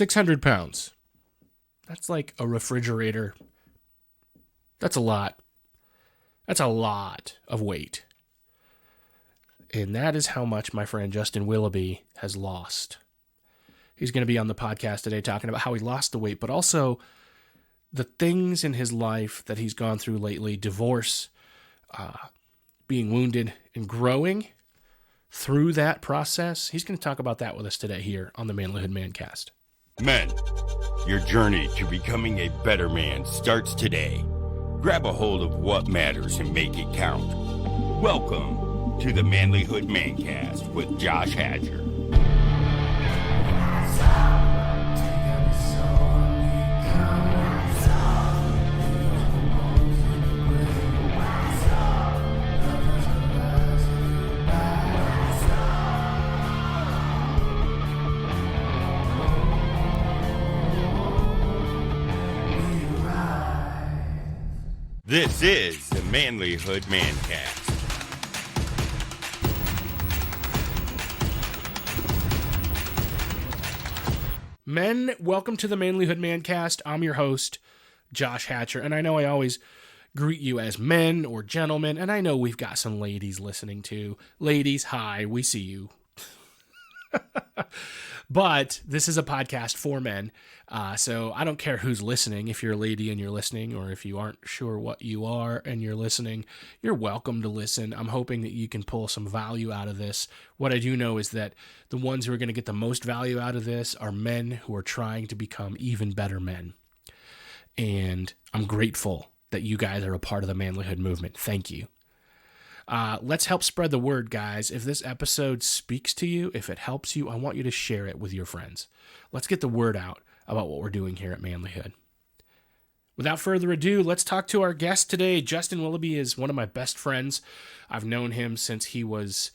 600 pounds. That's like a refrigerator. That's a lot. That's a lot of weight. And that is how much my friend Justin Willoughby has lost. He's going to be on the podcast today talking about how he lost the weight, but also the things in his life that he's gone through lately, divorce, being wounded, and growing through that process. He's going to talk about that with us today here on the Manlihood ManCast. Men, your journey to becoming a better man starts today. Grab a hold of what matters and make it count. Welcome to the Manlihood ManCast with Josh Hatcher. This is the Manlihood ManCast. Men, welcome to the Manlihood ManCast. I'm your host, Josh Hatcher, and I know I always greet you as men or gentlemen, and I know we've got some ladies listening too. Ladies, hi, we see you. But this is a podcast for men, so I don't care who's listening. If you're a lady and you're listening, or if you aren't sure what you are and you're listening, you're welcome to listen. I'm hoping that you can pull some value out of this. What I do know is that the ones who are going to get the most value out of this are men who are trying to become even better men. And I'm grateful that you guys are a part of the manlyhood movement. Thank you. Let's help spread the word, guys. If this episode speaks to you, if it helps you, I want you to share it with your friends. Let's get the word out about what we're doing here at Manlihood. Without further ado, let's talk to our guest today. Justin Willoughby is one of my best friends. I've known him since he was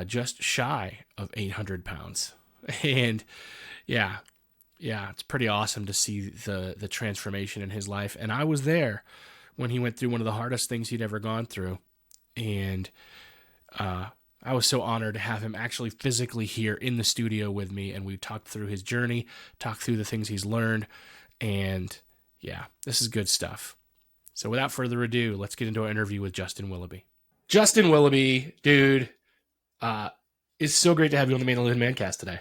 just shy of 800 pounds. And yeah, it's pretty awesome to see the transformation in his life. And I was there when he went through one of the hardest things he'd ever gone through. And I was so honored to have him actually physically here in the studio with me. And we talked through his journey, talked through the things he's learned. And yeah, this is good stuff. So without further ado, let's get into our interview with Justin Willoughby. Justin Willoughby, dude, it's so great to have you on the Manlihood ManCast today.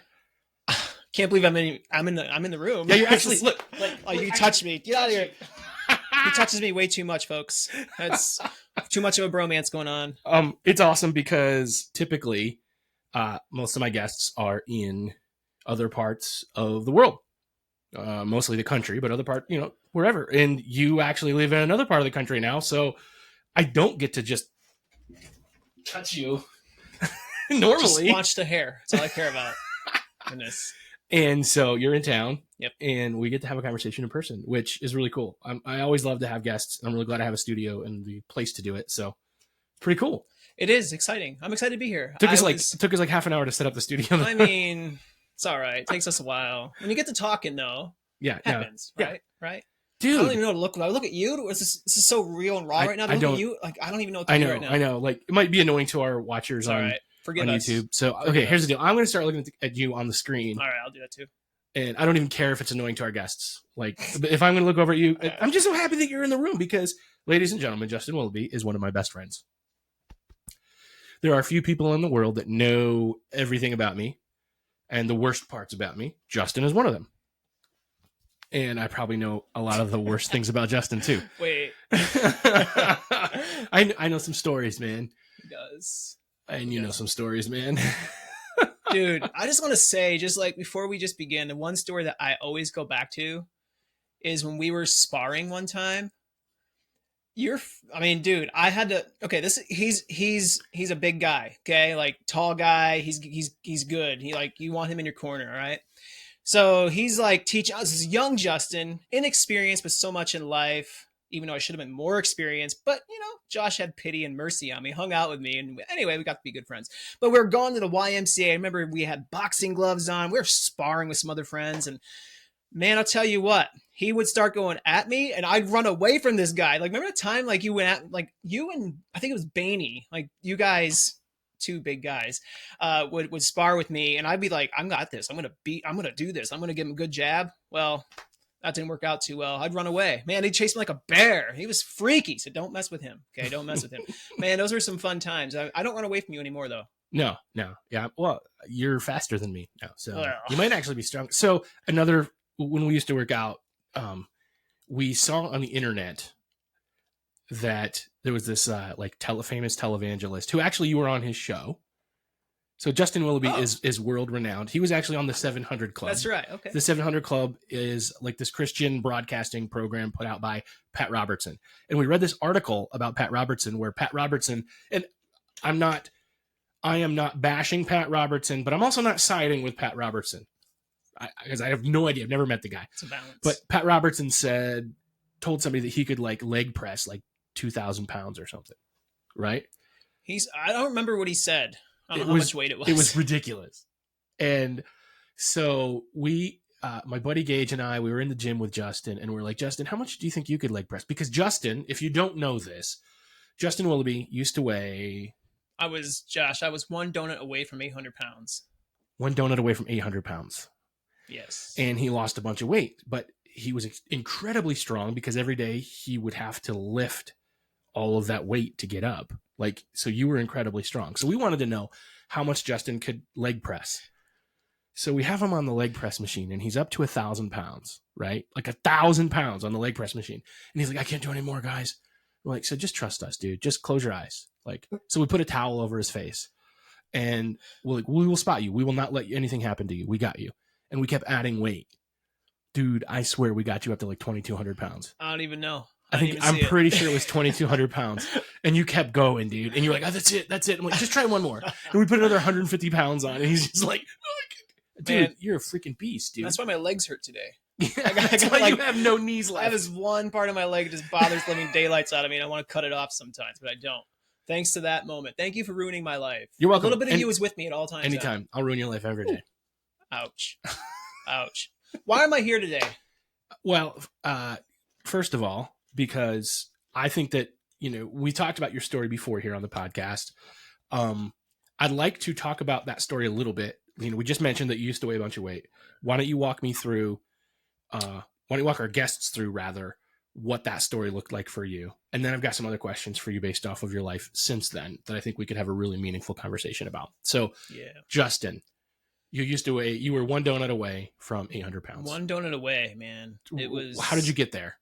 Can't believe I'm in the room. Yeah, you're actually look. You touched me. Get out of here. He touches me way too much, folks. That's too much of a bromance going on. It's awesome because typically, most of my guests are in other parts of the world, mostly the country, but other part, wherever. And you actually live in another part of the country now, so I don't get to just touch you normally. Just watch the hair. That's all I care about. Goodness. And so you're in town. Yep. And we get to have a conversation in person, which is really cool. I always love to have guests. I'm really glad I have a studio and the place to do it. So pretty cool. It is exciting. I'm excited to be here. It took us like half an hour to set up the studio. I mean, it's all right. It takes us a while. When you get to talking, though, it happens, right? Yeah. Right? Dude. I don't even know what to look like. I look at you. This is so real and raw right now. I look at you. Like, I don't even know what to do right now. I know. Like, it might be annoying to our watchers on YouTube. So, okay, here's the deal. I'm going to start looking at you on the screen. All right, I'll do that too. And I don't even care if it's annoying to our guests. Like, if I'm going to look over at you, I'm just so happy that you're in the room because, ladies and gentlemen, Justin Willoughby is one of my best friends. There are a few people in the world that know everything about me and the worst parts about me. Justin is one of them. And I probably know a lot of the worst things about Justin, too. Wait. I know some stories, man. He does. And you know some stories, man. Dude, I just want to say, just like before we just begin, the one story that I always go back to is when we were sparring one time. Dude, I had to. Okay, he's a big guy. Okay, like tall guy. He's good. You want him in your corner, all right? So he's like teaching us. This is young Justin, inexperienced, but so much in life. Even though I should have been more experienced, but Josh had pity and mercy on me, hung out with me, and anyway, we got to be good friends. But we were going to the YMCA. I remember we had boxing gloves on. We were sparring with some other friends, and man, I'll tell you what, he would start going at me, and I'd run away from this guy. Like, remember the time, like you went at, like you and I think it was Baney, like you guys two big guys, would spar with me, and I'd be like, "I got this. I'm gonna do this. I'm gonna give him a good jab." Well, that didn't work out too well. I'd run away. Man, he'd chase me like a bear. He was freaky, so don't mess with him. Okay, don't mess with him. Man, those were some fun times. I don't run away from you anymore, though. No. Yeah. Well, you're faster than me now, so Well. you might actually be strong. So when we used to work out, we saw on the internet that there was this famous televangelist who actually you were on his show. So Justin Willoughby is world renowned. He was actually on the 700 Club. That's right. Okay. The 700 Club is like this Christian broadcasting program put out by Pat Robertson. And we read this article about Pat Robertson where Pat Robertson, and I am not bashing Pat Robertson, but I'm also not siding with Pat Robertson because I have no idea. I've never met the guy. It's a balance. But Pat Robertson told somebody that he could like leg press like 2,000 pounds or something. Right. I don't remember what he said. I don't know how much weight it was. It was ridiculous. And so my buddy Gage and I, we were in the gym with Justin and we're like, Justin, how much do you think you could leg press? Because Justin, if you don't know this, Justin Willoughby used to weigh... I was one donut away from 800 pounds. One donut away from 800 pounds. Yes. And he lost a bunch of weight, but he was incredibly strong because every day he would have to lift all of that weight to get up. So you were incredibly strong. So we wanted to know how much Justin could leg press. So we have him on the leg press machine and he's up to 1,000 pounds, right? Like 1,000 pounds on the leg press machine. And he's like, I can't do any more, guys. We're like, so just trust us, dude. Just close your eyes. So we put a towel over his face and we're like, we will spot you. We will not let anything happen to you. We got you. And we kept adding weight. Dude, I swear we got you up to like 2,200 pounds. I don't even know. I'm pretty sure it was 2,200 pounds. And you kept going, dude. And you're like, oh, that's it. I'm like, just try one more. And we put another 150 pounds on. And he's just like, oh, dude, man, you're a freaking beast, dude. That's why my legs hurt today. That's why you have no knees left. I have this one part of my leg that just bothers living daylights out of me. And I want to cut it off sometimes, but I don't. Thanks to that moment. Thank you for ruining my life. You're welcome. A little bit of you is with me at all times. Anytime. I'll ruin your life every day. Ouch. Ouch. Why am I here today? Well, first of all, because I think that, we talked about your story before here on the podcast. I'd like to talk about that story a little bit. We just mentioned that you used to weigh a bunch of weight. Why don't you walk our guests through rather what that story looked like for you? And then I've got some other questions for you based off of your life since then that I think we could have a really meaningful conversation about. So, yeah. Justin, you were one donut away from 800 pounds. One donut away, man. It was. How did you get there?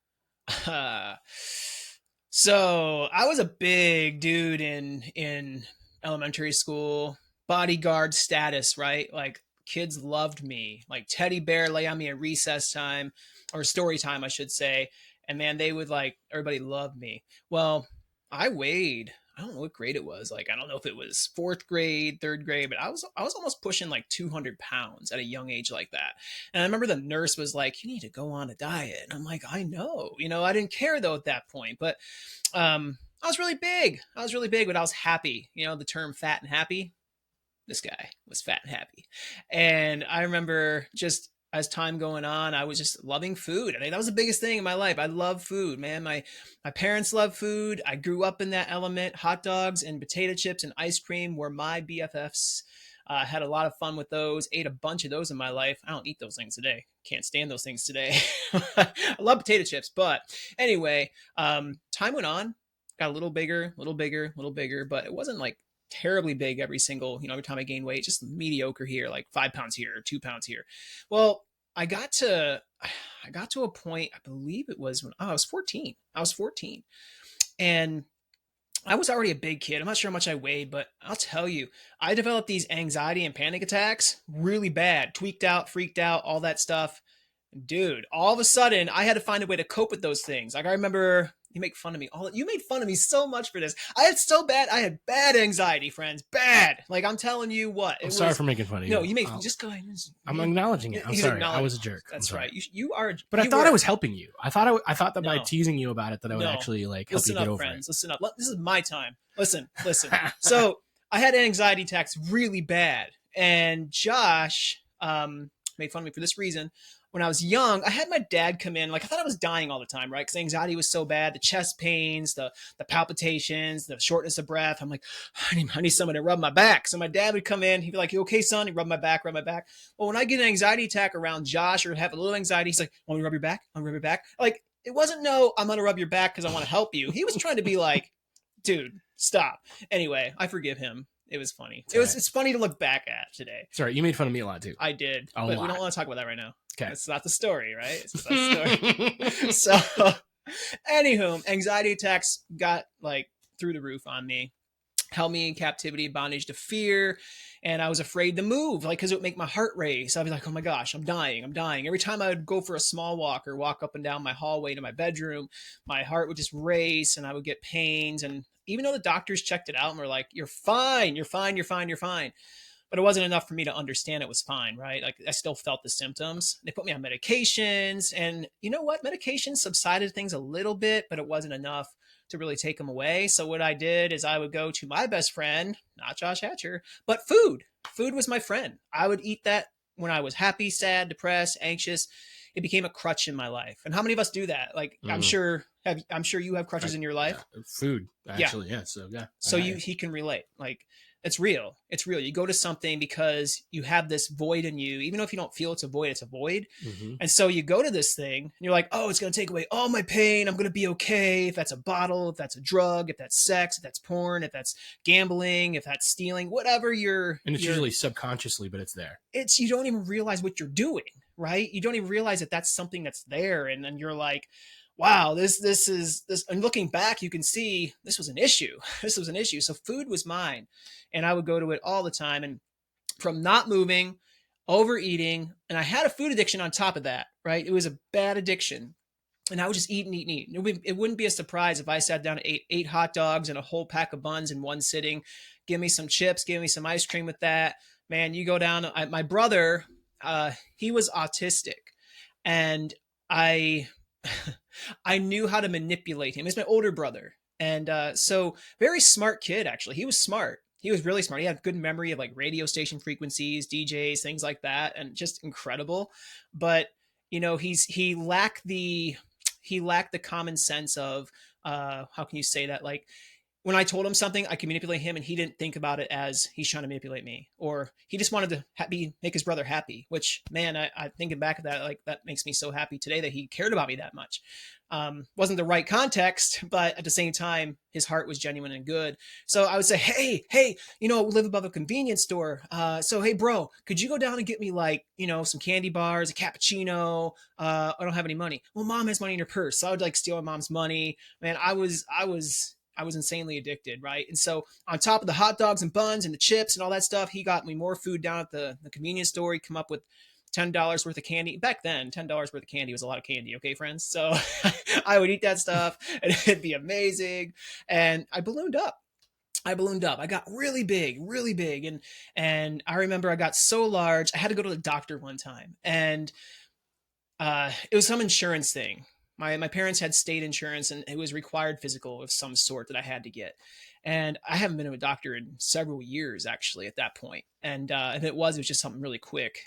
So I was a big dude in elementary school, bodyguard status, right? Like kids loved me, like teddy bear lay on me at recess time or story time, I should say. And man, they would everybody loved me. Well, I don't know what grade it was. I don't know if it was 4th grade, 3rd grade, but I was almost pushing 200 pounds at a young age like that. And I remember the nurse was like, you need to go on a diet. And I'm like, I know, I didn't care though at that point, but, I was really big, but I was happy. The term fat and happy. This guy was fat and happy. And I remember just as time going on, I was just loving food. I mean, that was the biggest thing in my life. I love food, man. My parents love food. I grew up in that element. Hot dogs and potato chips and ice cream were my BFFs. Had a lot of fun with those. Ate a bunch of those in my life. I don't eat those things today. Can't stand those things today. I love potato chips. But anyway, time went on. Got a little bigger, but it wasn't terribly big every time I gained weight, just mediocre here, 5 pounds here, 2 pounds here. Well, I got to a point, I believe it was when I was 14. And I was already a big kid. I'm not sure how much I weighed, but I'll tell you, I developed these anxiety and panic attacks really bad, tweaked out, freaked out, all that stuff. Dude, all of a sudden I had to find a way to cope with those things. I remember you make fun of me. You made fun of me so much for this. I had bad anxiety, friends. Bad. I'm telling you what. I'm sorry for making fun of you. No, you made, just go ahead. I'm acknowledging it. I'm sorry. I was a jerk. That's right. You are. But I thought I was helping you. I thought that by teasing you about it, that I would actually help you get over it. Listen up. This is my time. Listen. So I had anxiety attacks really bad. And Josh made fun of me for this reason. when I was young, I had my dad come in. Like, I thought I was dying all the time, right? Because anxiety was so bad, the chest pains, the palpitations, the shortness of breath. I'm like, I need someone to rub my back. So my dad would come in. He'd be like, "You okay, son?" He'd rub my back, rub my back. Well, when I get an anxiety attack around Josh or have a little anxiety, he's like, "Want me to rub your back? Want me to rub your back?" Like, it wasn't no, "I'm going to rub your back because I want to help you." He was trying to be like, dude, stop. Anyway, I forgive him. It was funny. It's funny to look back at today. Sorry, you made fun of me a lot too. I did. But we don't want to talk about that right now. Okay. It's not the story, right? It's not the story. So, anywho, anxiety attacks got like through the roof on me. Held me in captivity, bondage to fear. And I was afraid to move, like, because it would make my heart race. I'd be like, "Oh my gosh, I'm dying. I'm dying." Every time I would go for a small walk or walk up and down my hallway to my bedroom, my heart would just race and I would get pains. And even though the doctors checked it out and were like, "You're fine, you're fine, you're fine, you're fine." But it wasn't enough for me to understand it was fine, right? Like, I still felt the symptoms. They put me on medications. And you know what? Medications subsided things a little bit, but it wasn't enough to really take them away. So what I did is I would go to my best friend, not Josh Hatcher, but food. Food was my friend. I would eat that when I was happy, sad, depressed, anxious. It became a crutch in my life. And how many of us do that? Like, I'm sure you have crutches in your life. Yeah, food, actually, yeah. So yeah. So he can relate. Like, it's real. It's real. You go to something because you have this void in you. Even though if you don't feel it's a void, it's a void. Mm-hmm. And so you go to this thing and you're like, "Oh, it's going to take away all my pain. I'm going to be okay." If that's a bottle, if that's a drug, if that's sex, if that's porn, if that's gambling, if that's stealing, whatever and it's usually subconsciously, but it's there. You don't even realize what you're doing, right? You don't even realize that that's something that's there. And then you're like, wow, this is. And looking back, you can see this was an issue. This was an issue. So food was mine. And I would go to it all the time. And from not moving, overeating, and I had a food addiction on top of that, right? It was a bad addiction. And I would just eat and eat and eat. It wouldn't be a surprise if I sat down and ate 8 hot dogs and a whole pack of buns in one sitting. Give me some chips, give me some ice cream with that. Man, you go down. My brother, he was autistic. And I knew how to manipulate him. He's my older brother. And so very smart kid, actually. He was smart. He was really smart. He had good memory of like radio station frequencies, DJs, things like that, and just incredible. But, you know, he lacked the common sense of, how can you say that? Like, when I told him something, I could manipulate him, and he didn't think about it as he's trying to manipulate me, or he just wanted to make his brother happy, which, man, I thinking back of that, like, that makes me so happy today that he cared about me that much. Wasn't the right context, but at the same time, his heart was genuine and good. So I would say, hey, you know, we live above a convenience store. So, hey, bro, could you go down and get me, like, you know, some candy bars, a cappuccino? I don't have any money. Well, mom has money in her purse. So I would like steal my mom's money. Man, I was insanely addicted, right? And so on top of the hot dogs and buns and the chips and all that stuff, he got me more food down at the convenience store. He'd come up with $10 worth of candy. Back then, $10 worth of candy was a lot of candy, okay, friends? So I would eat that stuff, and it'd be amazing. And I ballooned up. I got really big. And I remember I got so large, I had to go to the doctor one time. And it was some insurance thing. My parents had state insurance, and it was required physical of some sort that I had to get. And I haven't been to a doctor in several years, actually, at that point. And if it was just something really quick.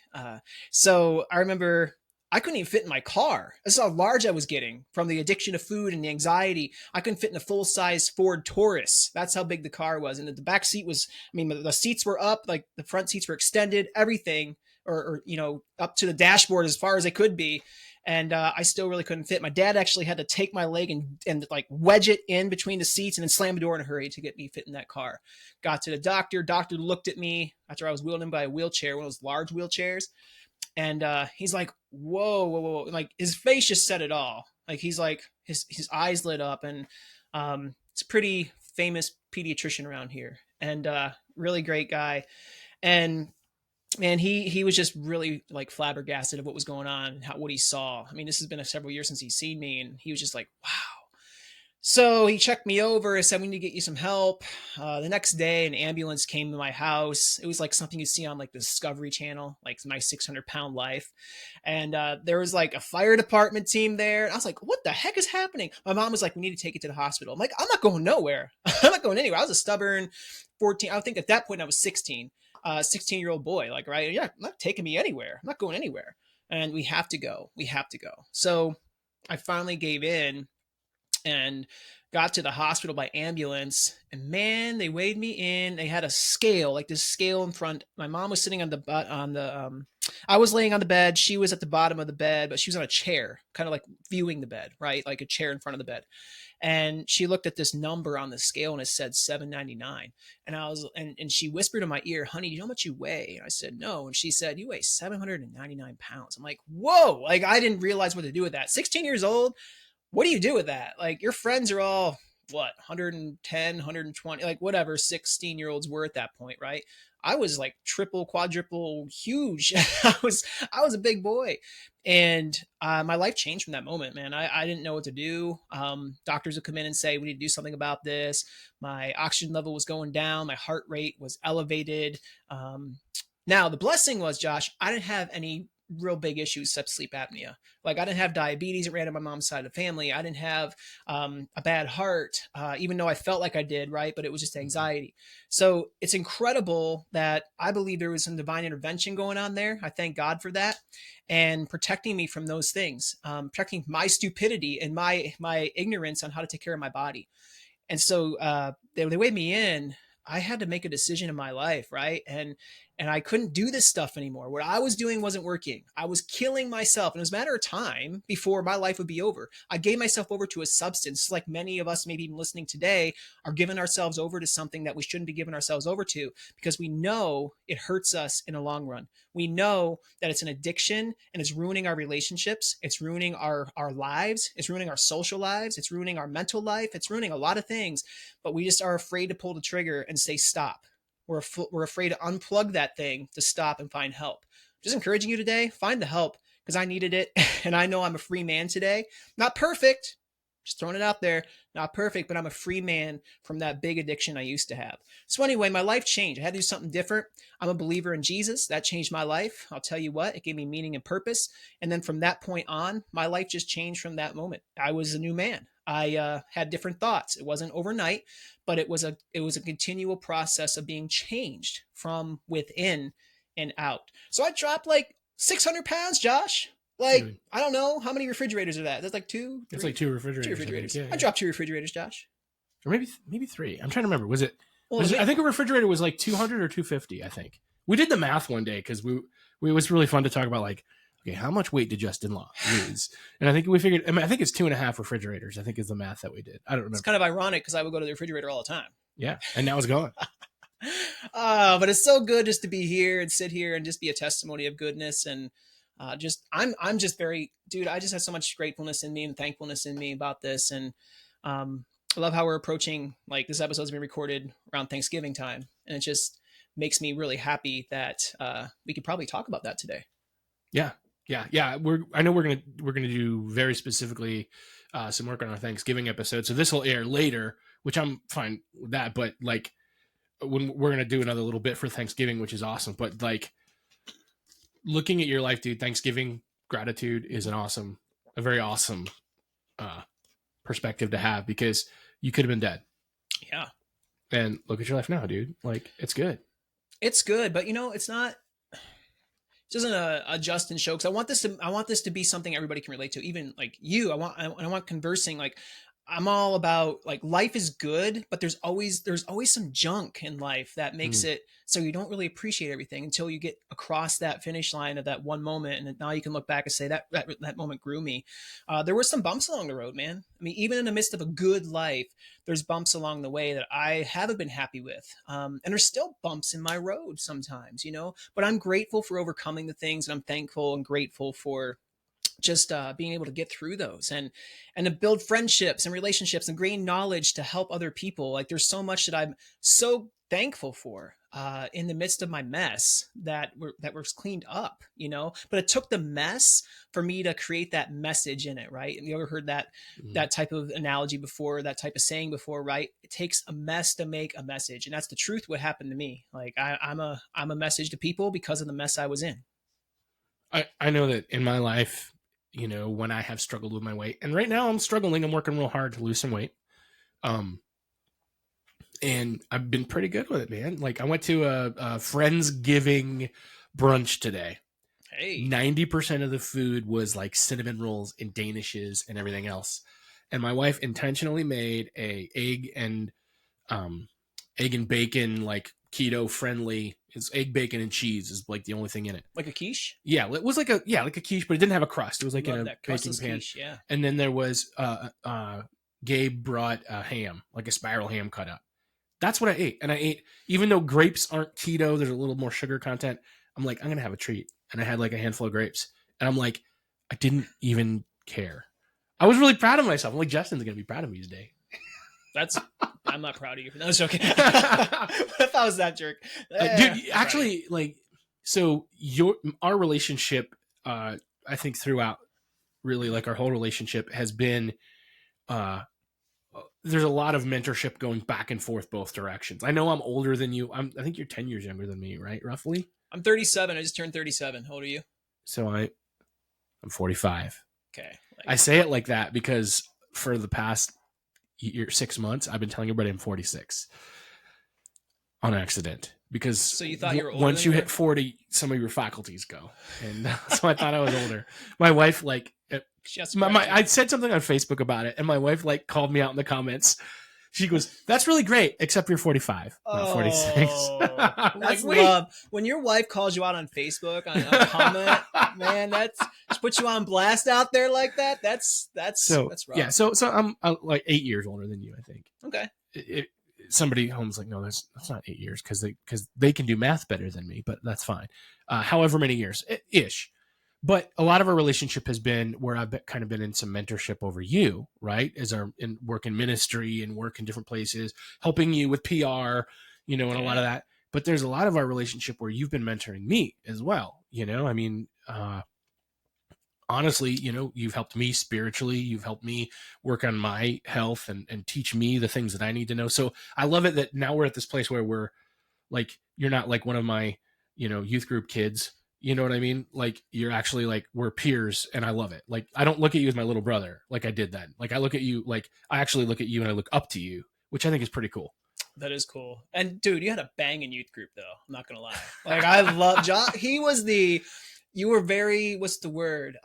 So I remember I couldn't even fit in my car. This is how large I was getting from the addiction to food and the anxiety. I couldn't fit in a full-size Ford Taurus. That's how big the car was. And the back seat was, I mean, the seats were up, like the front seats were extended, everything, or you know, up to the dashboard as far as they could be. And I still really couldn't fit. My dad actually had to take my leg and like wedge it in between the seats and then slam the door in a hurry to get me fit in that car. Got to the doctor. Doctor looked at me after I was wheeled in by a wheelchair, one of those large wheelchairs. And he's like, whoa. Like, his face just said it all. Like, he's like, his eyes lit up. And it's a pretty famous pediatrician around here, and really great guy. And man, he was just really like flabbergasted of what was going on and what he saw. I mean, this has been several years since he's seen me, and he was just like, wow. So he checked me over and said, "We need to get you some help." The next day, an ambulance came to my house. It was like something you see on like the Discovery Channel, like My 600-Pound Life. And there was like a fire department team there. And I was like, what the heck is happening? My mom was like, "We need to take it to the hospital." I'm like, "I'm not going nowhere. I'm not going anywhere." I was a stubborn 14. I think at that point I was 16. 16-year-old boy, like, right? Yeah, I'm not taking me anywhere. I'm not going anywhere. and we have to go. We have to go. So I finally gave in and got to the hospital by ambulance, and man, they weighed me in. They had a scale, like this scale in front. My mom was sitting on the I was laying on the bed, she was at the bottom of the bed, but she was on a chair, kind of like viewing the bed, right, like a chair in front of the bed. And she looked at this number on the scale and it said 799. And I was and she whispered in my ear, honey, do you know how much you weigh? And I said, no. And she said, you weigh 799 pounds. I'm like, whoa, like I didn't realize what to do with that. 16 years old, what do you do with that? Like your friends are all what, 110, 120, like whatever 16-year-olds were at that point, right? I was like triple, quadruple huge. I was a big boy. And my life changed from that moment, man. I didn't know what to do. Doctors would come in and say, we need to do something about this. My oxygen level was going down. My heart rate was elevated. Now, the blessing was, Josh, I didn't have any real big issues except sleep apnea. Like I didn't have diabetes. It ran on my mom's side of the family. I didn't have a bad heart, even though I felt like I did, right? But it was just anxiety. So it's incredible that I believe there was some divine intervention going on there. I thank God for that and protecting me from those things, protecting my stupidity and my ignorance on how to take care of my body. And so they weighed me in. I had to make a decision in my life, right? And I couldn't do this stuff anymore. What I was doing wasn't working. I was killing myself. And it was a matter of time before my life would be over. I gave myself over to a substance, like many of us, maybe even listening today, are giving ourselves over to something that we shouldn't be giving ourselves over to because we know it hurts us in the long run. We know that it's an addiction and it's ruining our relationships. It's ruining our lives. It's ruining our social lives. It's ruining our mental life. It's ruining a lot of things, but we just are afraid to pull the trigger and say, stop. We're afraid to unplug that thing to stop and find help. Just encouraging you today, find the help because I needed it. And I know I'm a free man today. Not perfect, just throwing it out there. Not perfect, but I'm a free man from that big addiction I used to have. So anyway, my life changed. I had to do something different. I'm a believer in Jesus. That changed my life. I'll tell you what, it gave me meaning and purpose. And then from that point on, my life just changed from that moment. I was a new man. I had different thoughts. It wasn't overnight, but it was a continual process of being changed from within and out. So I dropped like 600 pounds, Josh. Like, dude, I don't know how many refrigerators are that. That's like two. It's like two refrigerators. Two refrigerators. I dropped two refrigerators, Josh. Or maybe three. I'm trying to remember. Was it? I think a refrigerator was like 200 or 250. I think we did the math one day because it was really fun to talk about like, okay, how much weight did Justin lose? And I think we figured, I think it's 2.5 refrigerators, I think is the math that we did. I don't remember. It's kind of ironic because I would go to the refrigerator all the time. Yeah. And now it's gone. But it's so good just to be here and sit here and just be a testimony of goodness. And I'm just very, dude, I just have so much gratefulness in me and thankfulness in me about this. And I love how we're approaching, like this episode's been recorded around Thanksgiving time. And it just makes me really happy that we could probably talk about that today. Yeah. Yeah. I know we're gonna do very specifically some work on our Thanksgiving episode. So this will air later, which I'm fine with that. But like when we're gonna do another little bit for Thanksgiving, which is awesome. But like looking at your life, dude, Thanksgiving gratitude is a very awesome perspective to have because you could have been dead. Yeah. And look at your life now, dude. Like it's good. It's good, but it's not. This isn't a Justin show because I want this to be something everybody can relate to. Even like you, I want conversing. Like I'm all about like life is good, but there's always some junk in life that makes it so you don't really appreciate everything until you get across that finish line of that one moment, and now you can look back and say that moment grew me. There were some bumps along the road, man. I mean, even in the midst of a good life, there's bumps along the way that I haven't been happy with, and there's still bumps in my road sometimes, But I'm grateful for overcoming the things, and I'm thankful and grateful for just being able to get through those and to build friendships and relationships and gain knowledge to help other people. Like there's so much that I'm so thankful for in the midst of my mess that was cleaned up, but it took the mess for me to create that message in it. Right. And you ever heard that type of analogy before, that type of saying before, right? It takes a mess to make a message. And that's the truth. What happened to me. Like I'm a message to people because of the mess I was in. I know that in my life, when I have struggled with my weight, and right now I'm struggling, I'm working real hard to lose some weight. And I've been pretty good with it, man. Like I went to a Friendsgiving brunch today. Hey. 90% of the food was like cinnamon rolls and danishes and everything else. And my wife intentionally made egg and bacon, like keto friendly. It's egg, bacon, and cheese is like the only thing in it. Like a quiche? Yeah, it was like a quiche, but it didn't have a crust. It was like Love in a that baking crustless pan. quiche, yeah. And then there was Gabe brought a ham, like a spiral ham cut up. That's what I ate. And I ate, even though grapes aren't keto, there's a little more sugar content. I'm like, I'm going to have a treat. And I had like a handful of grapes. And I'm like, I didn't even care. I was really proud of myself. I'm like, Justin's going to be proud of me today. I'm not proud of you. No, it's okay. What if I was that jerk? Dude, actually, like, so our relationship, I think throughout really like our whole relationship has been, there's a lot of mentorship going back and forth both directions. I know I'm older than you. I think you're 10 years younger than me, right? Roughly. I'm 37. I just turned 37. How old are you? So I'm 45. Okay. I say it like that because for the past 6 months, I've been telling everybody I'm 46 on accident. Because so you thought you were older once you hit 40, some of your faculties go. And so I thought I was older. My wife, like, I said something on Facebook about it, and my wife, like, called me out in the comments. She goes, "That's really great, except you're 45, not 46." That's love. When your wife calls you out on Facebook on a comment, man, that's put you on blast out there like that. That's rough. Yeah. So I'm like 8 years older than you, I think. Okay. Somebody home's like, no, that's not 8 years because they can do math better than me, but that's fine. However many years ish. But a lot of our relationship has been where I've kind of been in some mentorship over you, right? As work in ministry and work in different places, helping you with PR, and a lot of that. But there's a lot of our relationship where you've been mentoring me as well. I mean, honestly, you've helped me spiritually. You've helped me work on my health and teach me the things that I need to know. So I love it that now we're at this place where we're like, you're not like one of my, youth group kids. You know what I mean? Like, you're actually like, we're peers, and I love it. Like, I don't look at you as my little brother like I did then. Like, I look at you, like, I actually look at you and I look up to you, which I think is pretty cool. That is cool. And dude, you had a banging youth group though. I'm not gonna lie. Like, I love Josh. You were very, what's the word?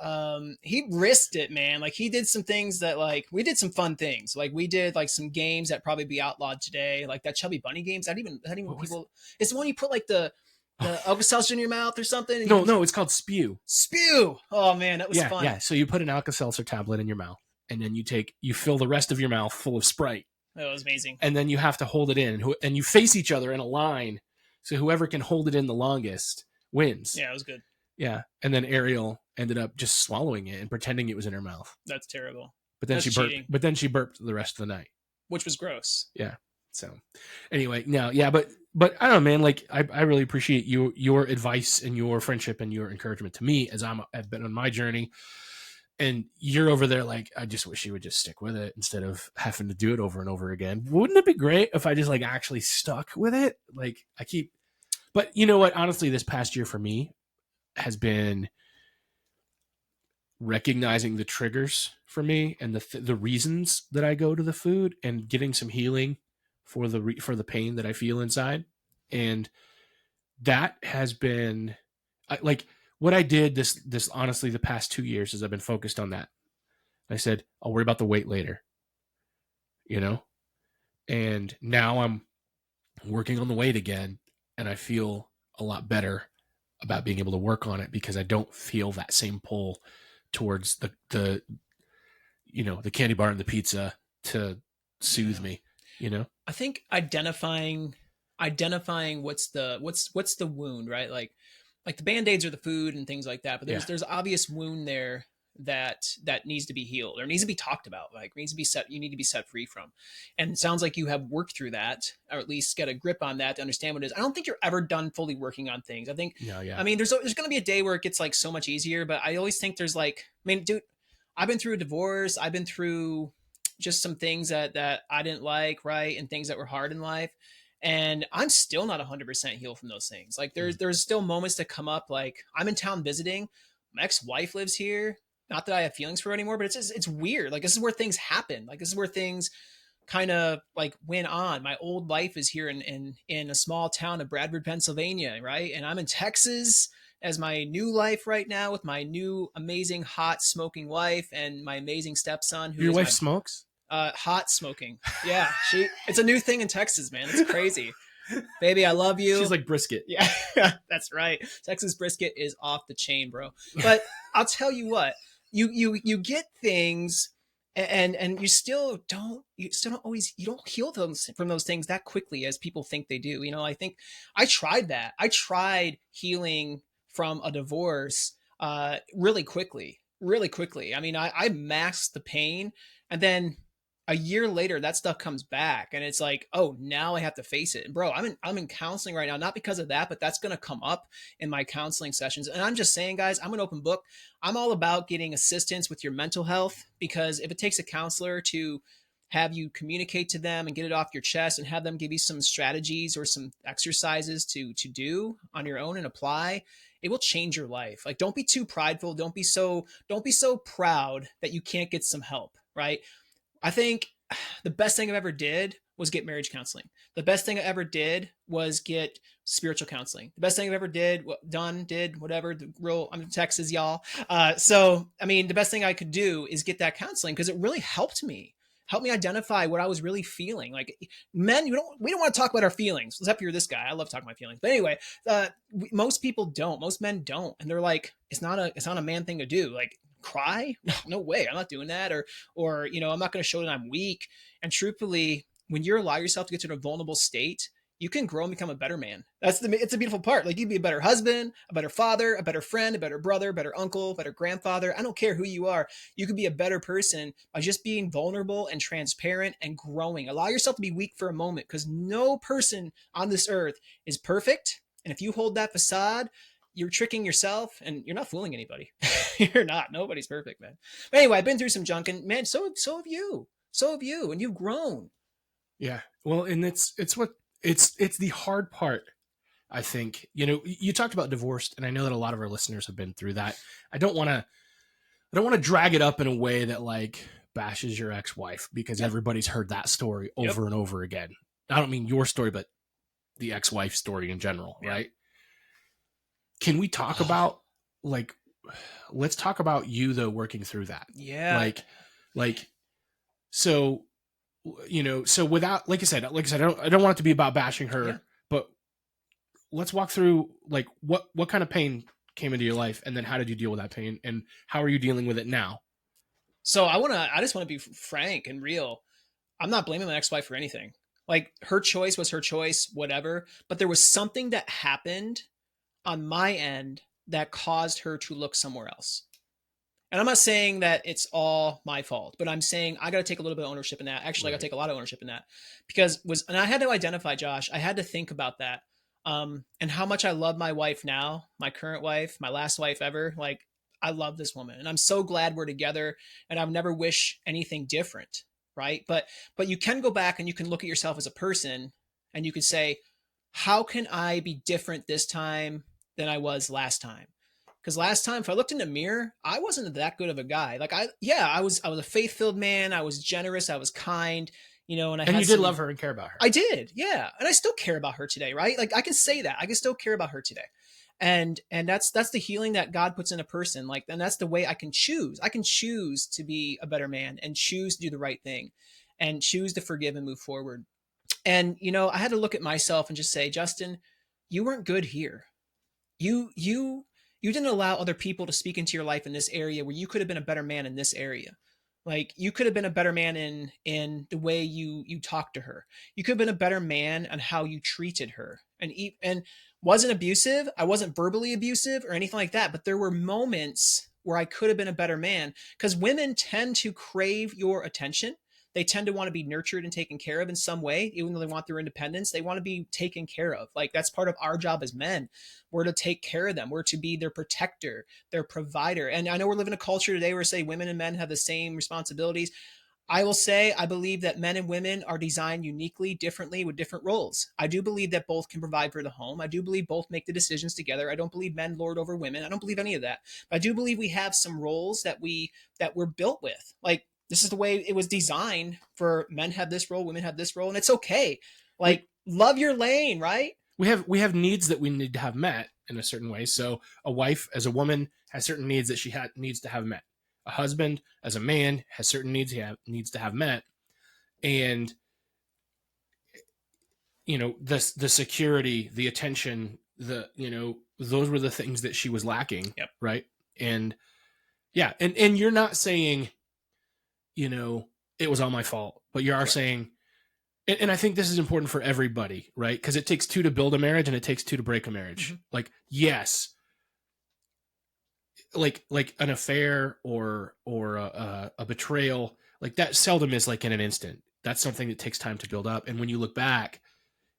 He risked it, man. Like, he did some things that, like, we did some fun things. Like, we did like some games that probably be outlawed today. Like that Chubby Bunny games. That even people. It's the one you put like the Alka-Seltzer in your mouth or something? No, it's called Spew. Spew! Oh, man, that was fun. Yeah, so you put an Alka-Seltzer tablet in your mouth, and then you fill the rest of your mouth full of Sprite. That was amazing. And then you have to hold it in, and you face each other in a line, so whoever can hold it in the longest wins. Yeah, it was good. Yeah, and then Ariel ended up just swallowing it and pretending it was in her mouth. That's terrible. But then she burped the rest of the night. Which was gross. Yeah. So anyway, no, yeah, but I don't know, man, like I really appreciate your advice and your friendship and your encouragement to me as I've been on my journey. And you're over there like, I just wish you would just stick with it instead of having to do it over and over again. Wouldn't it be great if I just like actually stuck with it? Like but you know what? Honestly, this past year for me has been recognizing the triggers for me and the reasons that I go to the food and getting some healing for the pain that I feel inside. And that has been like what I did this honestly the past 2 years is I've been focused on that. I said, I'll worry about the weight later, and now I'm working on the weight again. And I feel a lot better about being able to work on it because I don't feel that same pull towards the candy bar and the pizza to soothe me. I think identifying what's the wound, right? Like the Band-Aids are the food and things like that, but there's obvious wound there that needs to be healed or needs to be talked about, like you need to be set free from. And it sounds like you have worked through that, or at least get a grip on that to understand what it is. I don't think you're ever done fully working on things. I think, I mean, there's going to be a day where it gets like so much easier, but I always think there's like, I mean, dude, I've been through a divorce. I've been through just some things that I didn't like, right? And things that were hard in life. And I'm still not 100% healed from those things. Like there's still moments that come up. Like I'm in town visiting. My ex-wife lives here. Not that I have feelings for her anymore, but it's weird. Like this is where things happen. Like this is where things kind of like went on. My old life is here in a small town of Bradford, Pennsylvania, right? And I'm in Texas. as my new life right now with my new amazing hot smoking wife and my amazing stepson who Your is wife my smokes? hot smoking. Yeah, it's a new thing in Texas, man. It's crazy. Baby, I love you. She's like brisket. Yeah, that's right. Texas brisket is off the chain, bro. But I'll tell you what, you get things and you still don't always, you don't heal those from those things that quickly as people think they do. You know, I think I tried that. I tried healing from a divorce really quickly. Really quickly. I mean, I masked the pain, and then a year later that stuff comes back, and it's like, oh, now I have to face it. And bro, I'm in counseling right now, not because of that, but that's going to come up in my counseling sessions. And I'm just saying, guys, I'm an open book. I'm all about getting assistance with your mental health, because if it takes a counselor to have you communicate to them and get it off your chest and have them give you some strategies or some exercises to do on your own and apply, it will change your life. Like, don't be too prideful, don't be so proud that you can't get some help, right? I think the best thing I ever did was get marriage counseling. The best thing I ever did was get spiritual counseling. The best thing I've ever did, whatever, the real, I'm in Texas, y'all. So, I mean, the best thing I could do is get that counseling, because it really helped me identify what I was really feeling. Like, men, we don't want to talk about our feelings. Except you're this guy. I love talking about feelings. But anyway, most people don't. Most men don't. And they're like, it's not a man thing to do. Like, cry? No way. I'm not doing that. Or, you know, I'm not going to show that I'm weak. And truthfully, when you allow yourself to get to a vulnerable state, you can grow and become a better man. It's a beautiful part. Like, you'd be a better husband, a better father, a better friend, a better brother, a better uncle, a better grandfather. I don't care who you are. You could be a better person by just being vulnerable and transparent and growing. Allow yourself to be weak for a moment, because no person on this earth is perfect. And if you hold that facade, you're tricking yourself and you're not fooling anybody. You're not. Nobody's perfect, man. But anyway, I've been through some junk, and man, so have you. So have you, and you've grown. Yeah. Well, and it's the hard part. I think, you know, you talked about divorced, and I know that a lot of our listeners have been through that. I don't want to drag it up in a way that like bashes your ex-wife, because everybody's heard that story over and over again. I don't mean your story, but the ex-wife story in general, right? Can we talk about, like, let's talk about you though, working through that. Yeah. Like, so, you know, so without, like I said, I don't want it to be about bashing her, but let's walk through like what kind of pain came into your life, and then how did you deal with that pain, and how are you dealing with it now? So I just want to be frank and real. I'm not blaming my ex-wife for anything. Like, her choice was her choice, whatever. But there was something that happened on my end that caused her to look somewhere else. And I'm not saying that it's all my fault, but I'm saying I got to take a little bit of ownership in that. Actually, I got to take a lot of ownership in that, and I had to identify, Josh, I had to think about that. And how much I love my wife now, my current wife, my last wife ever. Like, I love this woman, and I'm so glad we're together, and I've never wish anything different. Right. But you can go back and you can look at yourself as a person, and you could say, how can I be different this time than I was last time? Because last time, if I looked in the mirror, I wasn't that good of a guy. Like, I was a faith-filled man. I was generous. I was kind, you know, and you did love her and care about her. I did. Yeah. And I still care about her today. Right. Like, I can say that I can still care about her today. And that's the healing that God puts in a person. Like, and that's the way I can choose. I can choose to be a better man, and choose to do the right thing, and choose to forgive and move forward. And, you know, I had to look at myself and just say, Justin, you weren't good here. You didn't allow other people to speak into your life in this area where you could have been a better man in this area. Like, you could have been a better man in the way you talked to her. You could have been a better man on how you treated her, and wasn't abusive. I wasn't verbally abusive or anything like that, but there were moments where I could have been a better man, because women tend to crave your attention. They tend to want to be nurtured and taken care of in some way, even though they want their independence. They want to be taken care of. Like, that's part of our job as men. We're to take care of them. We're to be their protector, their provider. And I know we're living in a culture today where, say, women and men have the same responsibilities. I will say, I believe that men and women are designed uniquely, differently, with different roles. I do believe that both can provide for the home. I do believe both make the decisions together. I don't believe men lord over women. I don't believe any of that. But I do believe we have some roles that we're built with. Like, this is the way it was designed for men have this role, women have this role, and it's okay. Like, love your lane, right? We have needs that we need to have met. in a certain way. So a wife as a woman has certain needs that she needs to have met. A husband as a man has certain needs he needs to have met. And, you know, the security, the attention, those were the things that she was lacking. Yep. Right. And yeah. And you're not saying, you know, it was all my fault, but you are saying, and I think this is important for everybody, right? Because it takes two to build a marriage and it takes two to break a marriage. Mm-hmm. Like, yes, like an affair or a betrayal, like that seldom is like in an instant. That's something that takes time to build up. And when you look back,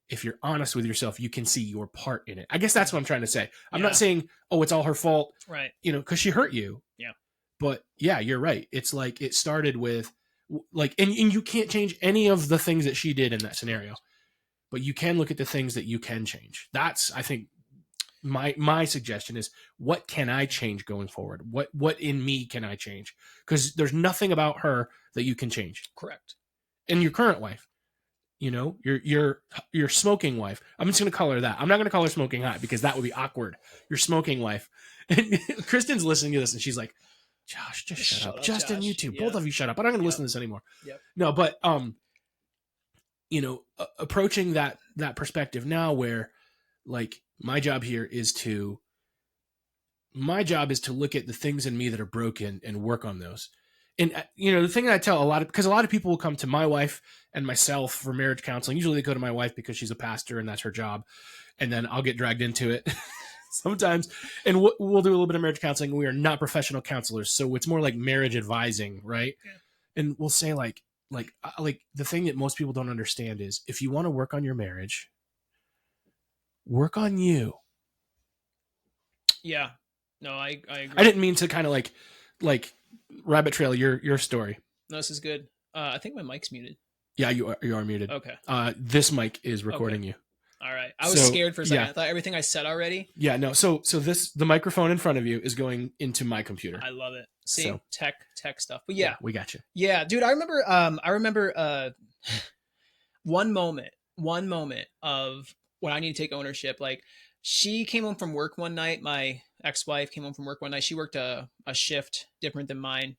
if you're honest with yourself, you can see your part in it. I guess that's what I'm trying to say. I'm not saying, oh, it's all her fault, right? You know, because she hurt you. Yeah. But yeah, you're right. It's like it started with like, and you can't change any of the things that she did in that scenario, but you can look at the things that you can change. That's, I think, my suggestion is, what can I change going forward? What in me can I change? Because there's nothing about her that you can change. Correct. And your current wife, you know, your smoking wife. I'm just going to call her that. I'm not going to call her smoking hot because that would be awkward. Your smoking wife. And Kristen's listening to this and she's like, Josh, just shut up. Just on YouTube. Yeah. Both of you shut up. I'm not going to listen to this anymore. Yep. No, but, you know, approaching that perspective now where like my job here is to look at the things in me that are broken and work on those. And, you know, the thing that I tell because a lot of people will come to my wife and myself for marriage counseling. Usually they go to my wife because she's a pastor and that's her job. And then I'll get dragged into it sometimes. And we'll do a little bit of marriage counseling. We are not professional counselors. So it's more like marriage advising, right? Yeah. And we'll say like the thing that most people don't understand is if you want to work on your marriage, work on you. Yeah. No, I agree. I didn't mean to kind of like rabbit trail your story. No, this is good. I think my mic's muted. Yeah, you are muted. Okay. This mic is recording you. All right. I was scared for a second. Yeah. I thought everything I said already. Yeah, no. So the microphone in front of you is going into my computer. I love it. See, tech stuff. But yeah, we got you. Yeah, dude, I remember one moment of when I need to take ownership. Like, she came home from work one night. My ex-wife came home from work one night. She worked a shift different than mine.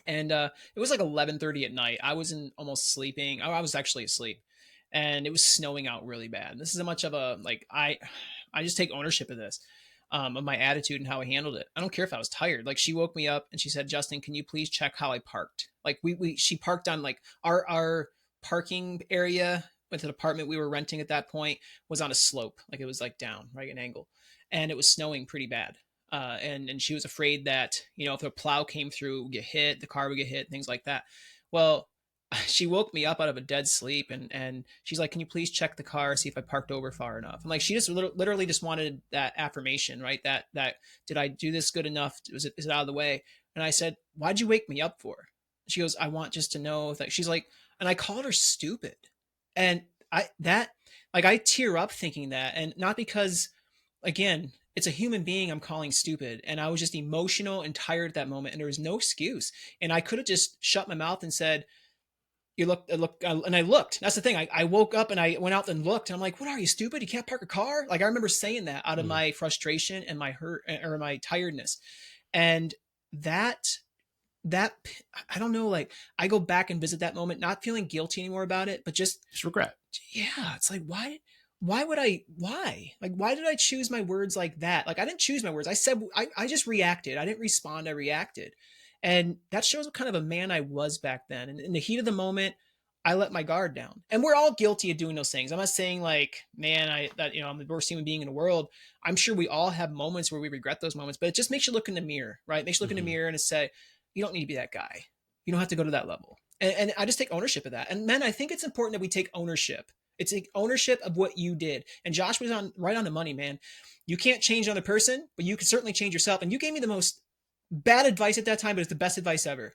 And it was like 11:30 at night. I wasn't almost sleeping. I was actually asleep. And it was snowing out really bad. And this is how much of a, like, I just take ownership of this, of my attitude and how I handled it. I don't care if I was tired. Like, she woke me up and she said, Justin, can you please check how I parked? Like, she parked on like our parking area with an apartment we were renting at that point was on a slope. Like, it was like down, right, an angle. And it was snowing pretty bad. And she was afraid that, you know, if a plow came through, it would get hit, the car would get hit, things like that. Well, she woke me up out of a dead sleep and she's like, can you please check the car, see if I parked over far enough? I'm like, she just literally just wanted that affirmation, right? That did I do this good enough? Is it out of the way? And I said, why'd you wake me up for? She goes, I want just to know that. She's like, and I called her stupid. And I tear up thinking that, and not because, again, it's a human being I'm calling stupid. And I was just emotional and tired at that moment. And there was no excuse. And I could have just shut my mouth and said, and I looked. That's the thing. I woke up and I went out and looked. And I'm like, what are you, stupid? You can't park a car? Like, I remember saying that out of my frustration and my hurt or my tiredness. And that I don't know, like, I go back and visit that moment, not feeling guilty anymore about it, but just regret. Yeah. It's like, why did I choose my words like that? Like, I didn't choose my words. I said, I just reacted. I didn't respond. I reacted. And that shows what kind of a man I was back then. And in the heat of the moment, I let my guard down. And we're all guilty of doing those things. I'm not saying like, man, I'm the worst human being in the world. I'm sure we all have moments where we regret those moments, but it just makes you look in the mirror, right? It makes you look in the mirror and say, you don't need to be that guy. You don't have to go to that level. And I just take ownership of that. And men, I think it's important that we take ownership. It's like ownership of what you did. And Josh was right on the money, man. You can't change another person, but you can certainly change yourself. And you gave me the most bad advice at that time, but it's the best advice ever.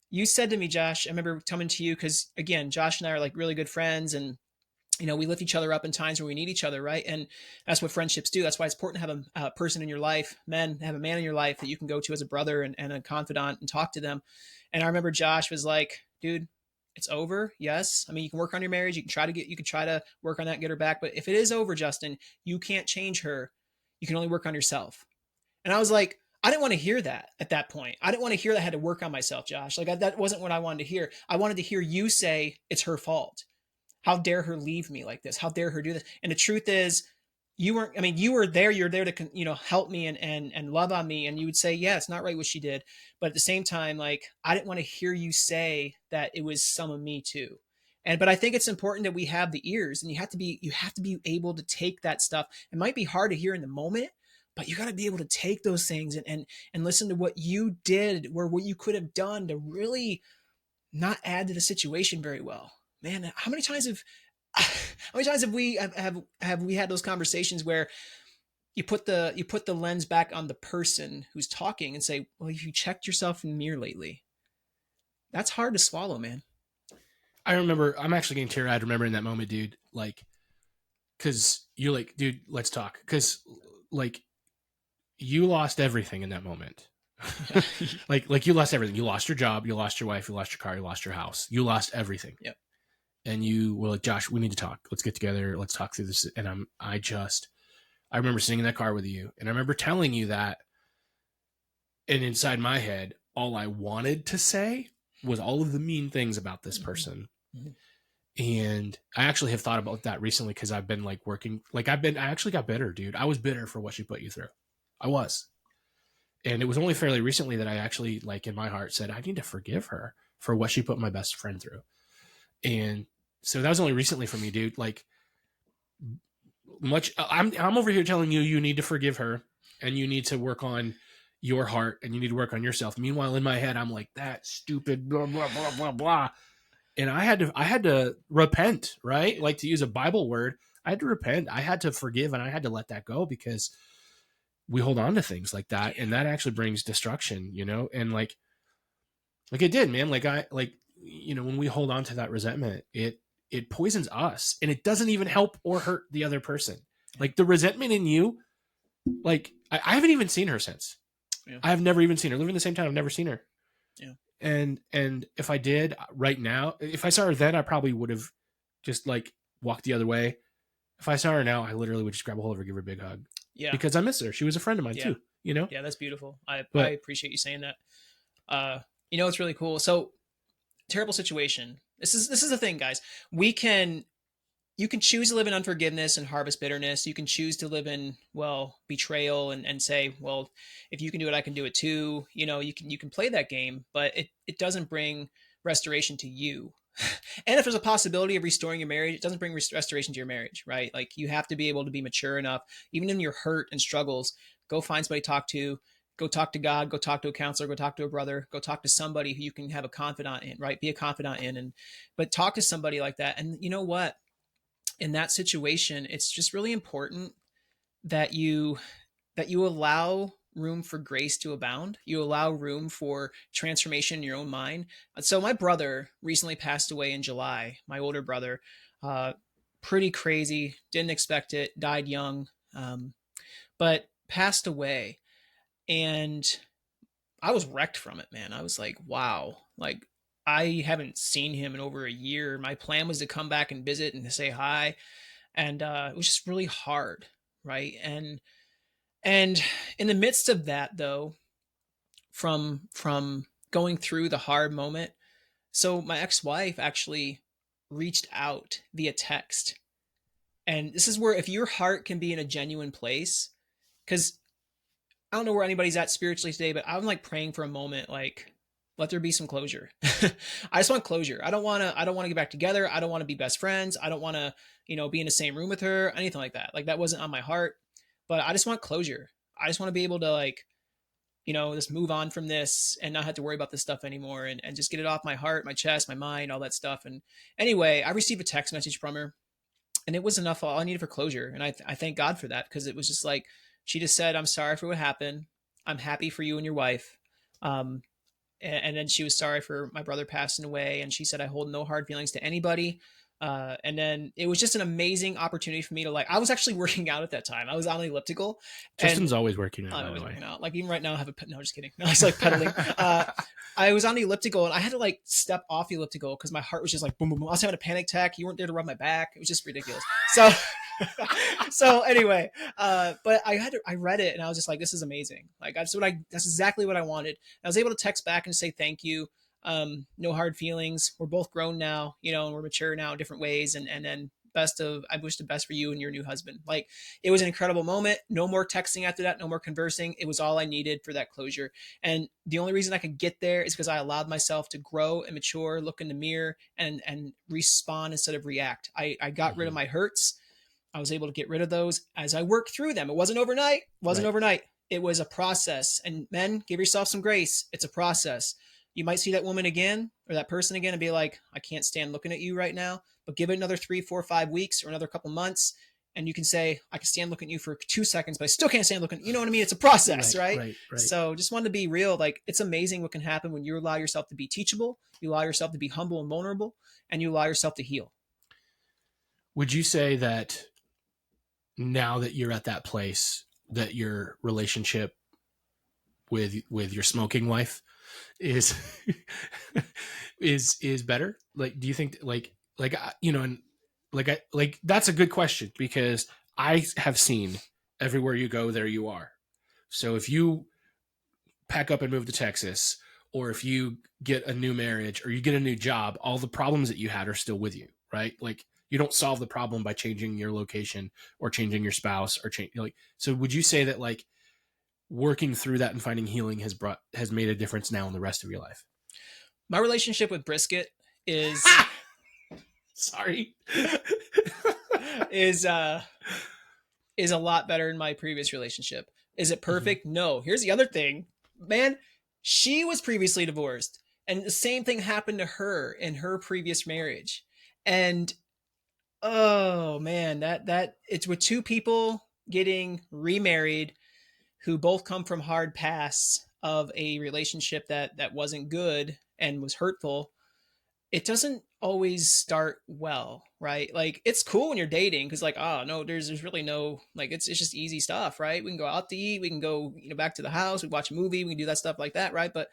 You said to me, Josh, I remember coming to you because, again, Josh and I are like really good friends, and you know, we lift each other up in times where we need each other, right? And that's what friendships do. That's why it's important to have a person in your life, have a man in your life that you can go to as a brother and a confidant and talk to them. And I remember Josh was like, dude, it's over. Yes. I mean, you can work on your marriage. You can try to work on that and get her back. But if it is over, Justin, you can't change her. You can only work on yourself. And I was like, I didn't want to hear that at that point. I didn't want to hear that I had to work on myself, Josh. Like that wasn't what I wanted to hear. I wanted to hear you say it's her fault. How dare her leave me like this? How dare her do this? And the truth is, you weren't, I mean, you were there, you're there to, help me and love on me. And you would say, yeah, it's not right what she did. But at the same time, like, I didn't want to hear you say that it was some of me too. But I think it's important that we have the ears, and you have to be able to take that stuff. It might be hard to hear in the moment, but you got to be able to take those things and listen to what you did, or what you could have done to really not add to the situation very well. Man, how many times have we had those conversations where you put the lens back on the person who's talking and say, well, if you checked yourself in the mirror lately, that's hard to swallow, man. I remember, I'm actually getting teary-eyed remembering that moment, dude. Like, cause you're like, dude, let's talk. Cause like you lost everything in that moment. like you lost everything. You lost your job, you lost your wife, you lost your car, you lost your house. You lost everything. Yep. And you were like, Josh, we need to talk. Let's get together. Let's talk through this. And I remember sitting in that car with you, and I remember telling you that. And inside my head, all I wanted to say was all of the mean things about this person. Mm-hmm. And I actually have thought about that recently, because I've been like working, like I actually got bitter, dude. I was bitter for what she put you through. I was. And it was only fairly recently that I actually, like, in my heart said, I need to forgive her for what she put my best friend through. And so that was only recently for me, dude. Like, I'm over here telling you, you need to forgive her, and you need to work on your heart, and you need to work on yourself. Meanwhile, in my head, I'm like, that stupid blah, blah, blah, blah, blah. And I had to repent, right? Like, to use a Bible word, I had to repent. I had to forgive, and I had to let that go, because we hold on to things like that. And that actually brings destruction, and like it did, man. When we hold on to that resentment, it poisons us, and it doesn't even help or hurt the other person. Like, the resentment in you, like, I haven't even seen her since. Yeah. I've never even seen her. Living in the same town, I've never seen her. Yeah. And if I did right now, if I saw her then, I probably would have just like walked the other way. If I saw her now, I literally would just grab a hold of her, give her a big hug. Yeah. Because I miss her. She was a friend of mine too, Yeah, that's beautiful. I appreciate you saying that. It's really cool. So, terrible situation. This is the thing, guys. You can choose to live in unforgiveness and harvest bitterness. You can choose to live in, betrayal and say, well, if you can do it, I can do it too. You can play that game, but it doesn't bring restoration to you. And if there's a possibility of restoring your marriage, it doesn't bring restoration to your marriage, right? Like, you have to be able to be mature enough, even in your hurt and struggles, go find somebody to talk to, go talk to God, go talk to a counselor, go talk to a brother, go talk to somebody who you can have a confidant in, right? Be a confidant in, but talk to somebody like that. And you know what? In that situation, it's just really important that you allow room for grace to abound. You allow room for transformation in your own mind. So my brother recently passed away in July, my older brother, pretty crazy, didn't expect it, died young, but passed away. And I was wrecked from it, man. I was like, wow, like, I haven't seen him in over a year. My plan was to come back and visit and to say hi. And it was just really hard, right? And in the midst of that, though, from going through the hard moment, so my ex-wife actually reached out via text. And this is where, if your heart can be in a genuine place, because I don't know where anybody's at spiritually today, but I'm like praying for a moment, like, let there be some closure. I just want closure. I don't want to get back together. I don't want to be best friends. I don't want to, be in the same room with her, anything like that. Like, that wasn't on my heart, but I just want closure. I just want to be able to, like, just move on from this and not have to worry about this stuff anymore, and just get it off my heart, my chest, my mind, all that stuff. And anyway, I received a text message from her, and it was enough. All I needed for closure. And I thank God for that, because it was just like, she just said, I'm sorry for what happened. I'm happy for you and your wife. And then she was sorry for my brother passing away. And she said, I hold no hard feelings to anybody. And then it was just an amazing opportunity for me to, like, I was actually working out at that time. I was on the elliptical. Justin's always working out, by the way. Working out. Like, even right now I have no, just kidding. No, I was like pedaling. I was on the elliptical, and I had to like step off the elliptical because my heart was just like boom, boom, boom. I was having a panic attack. You weren't there to rub my back. It was just ridiculous. So So anyway, but I read it and I was just like, this is amazing. Like that's exactly what I wanted. I was able to text back and say thank you. No hard feelings. We're both grown now, and we're mature now in different ways. And then I wish the best for you and your new husband. Like it was an incredible moment. No more texting after that. No more conversing. It was all I needed for that closure. And the only reason I could get there is because I allowed myself to grow and mature, look in the mirror and respond instead of react. I got rid of my hurts. I was able to get rid of those as I worked through them. It wasn't overnight. It was a process. And men, give yourself some grace. It's a process. You might see that woman again or that person again and be like, I can't stand looking at you right now, but give it another 3, 4, 5 weeks or another couple months. And you can say, I can stand looking at you for 2 seconds, but I still can't stand looking. You know what I mean? It's a process, right? So just wanted to be real. Like it's amazing what can happen when you allow yourself to be teachable. You allow yourself to be humble and vulnerable, and you allow yourself to heal. Would you say that now that you're at that place, that your relationship with your smoking wife is is better? Like, do you think and that's a good question, because I have seen everywhere you go, there you are. So if you pack up and move to Texas, or if you get a new marriage or you get a new job, all the problems that you had are still with you, right? Like you don't solve the problem by changing your location or changing your spouse or so would you say that like working through that and finding healing has made a difference now in the rest of your life? My relationship with brisket is sorry is a lot better than my previous relationship. Is it perfect? No. Here's the other thing, man. She was previously divorced, and the same thing happened to her in her previous marriage. And oh man, that it's with two people getting remarried who both come from hard pasts of a relationship that wasn't good and was hurtful. It doesn't always start well, right? Like it's cool when you're dating because like, oh no, there's really no, like it's just easy stuff, right? We can go out to eat, we can go back to the house, we watch a movie, we can do that stuff like that, right? But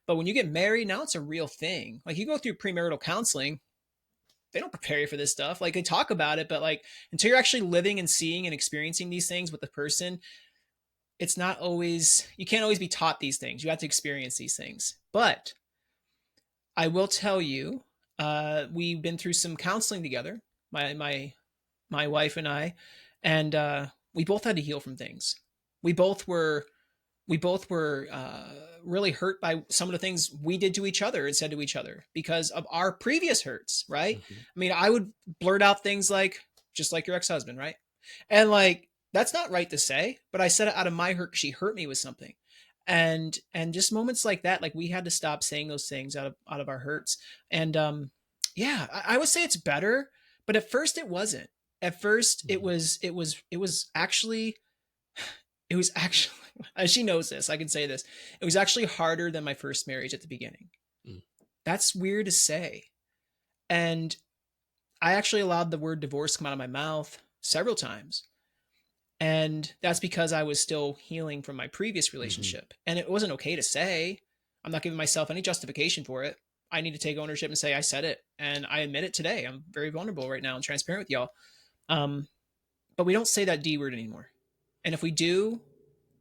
when you get married, now it's a real thing. Like you go through premarital counseling, they don't prepare you for this stuff. Like they talk about it, but like until you're actually living and seeing and experiencing these things with the person, it's not always, you can't always be taught these things. You have to experience these things. But I will tell you, we've been through some counseling together, my wife and I, and we both had to heal from things. We both were really hurt by some of the things we did to each other and said to each other because of our previous hurts, right? Mm-hmm. I mean, I would blurt out things like, just like your ex-husband, right? And like, that's not right to say, but I said it out of my hurt because she hurt me with something. And just moments like that, like we had to stop saying those things out of our hurts. And yeah, I would say it's better, but at first it wasn't. At first it was actually, she knows this, I can say this. It was actually harder than my first marriage at the beginning. That's weird to say. And I actually allowed the word divorce come out of my mouth several times. And that's because I was still healing from my previous relationship. Mm-hmm. And it wasn't okay to say. I'm not giving myself any justification for it. I need to take ownership and say I said it. And I admit it today. I'm very vulnerable right now and transparent with y'all. But we don't say that D word anymore. And if we do,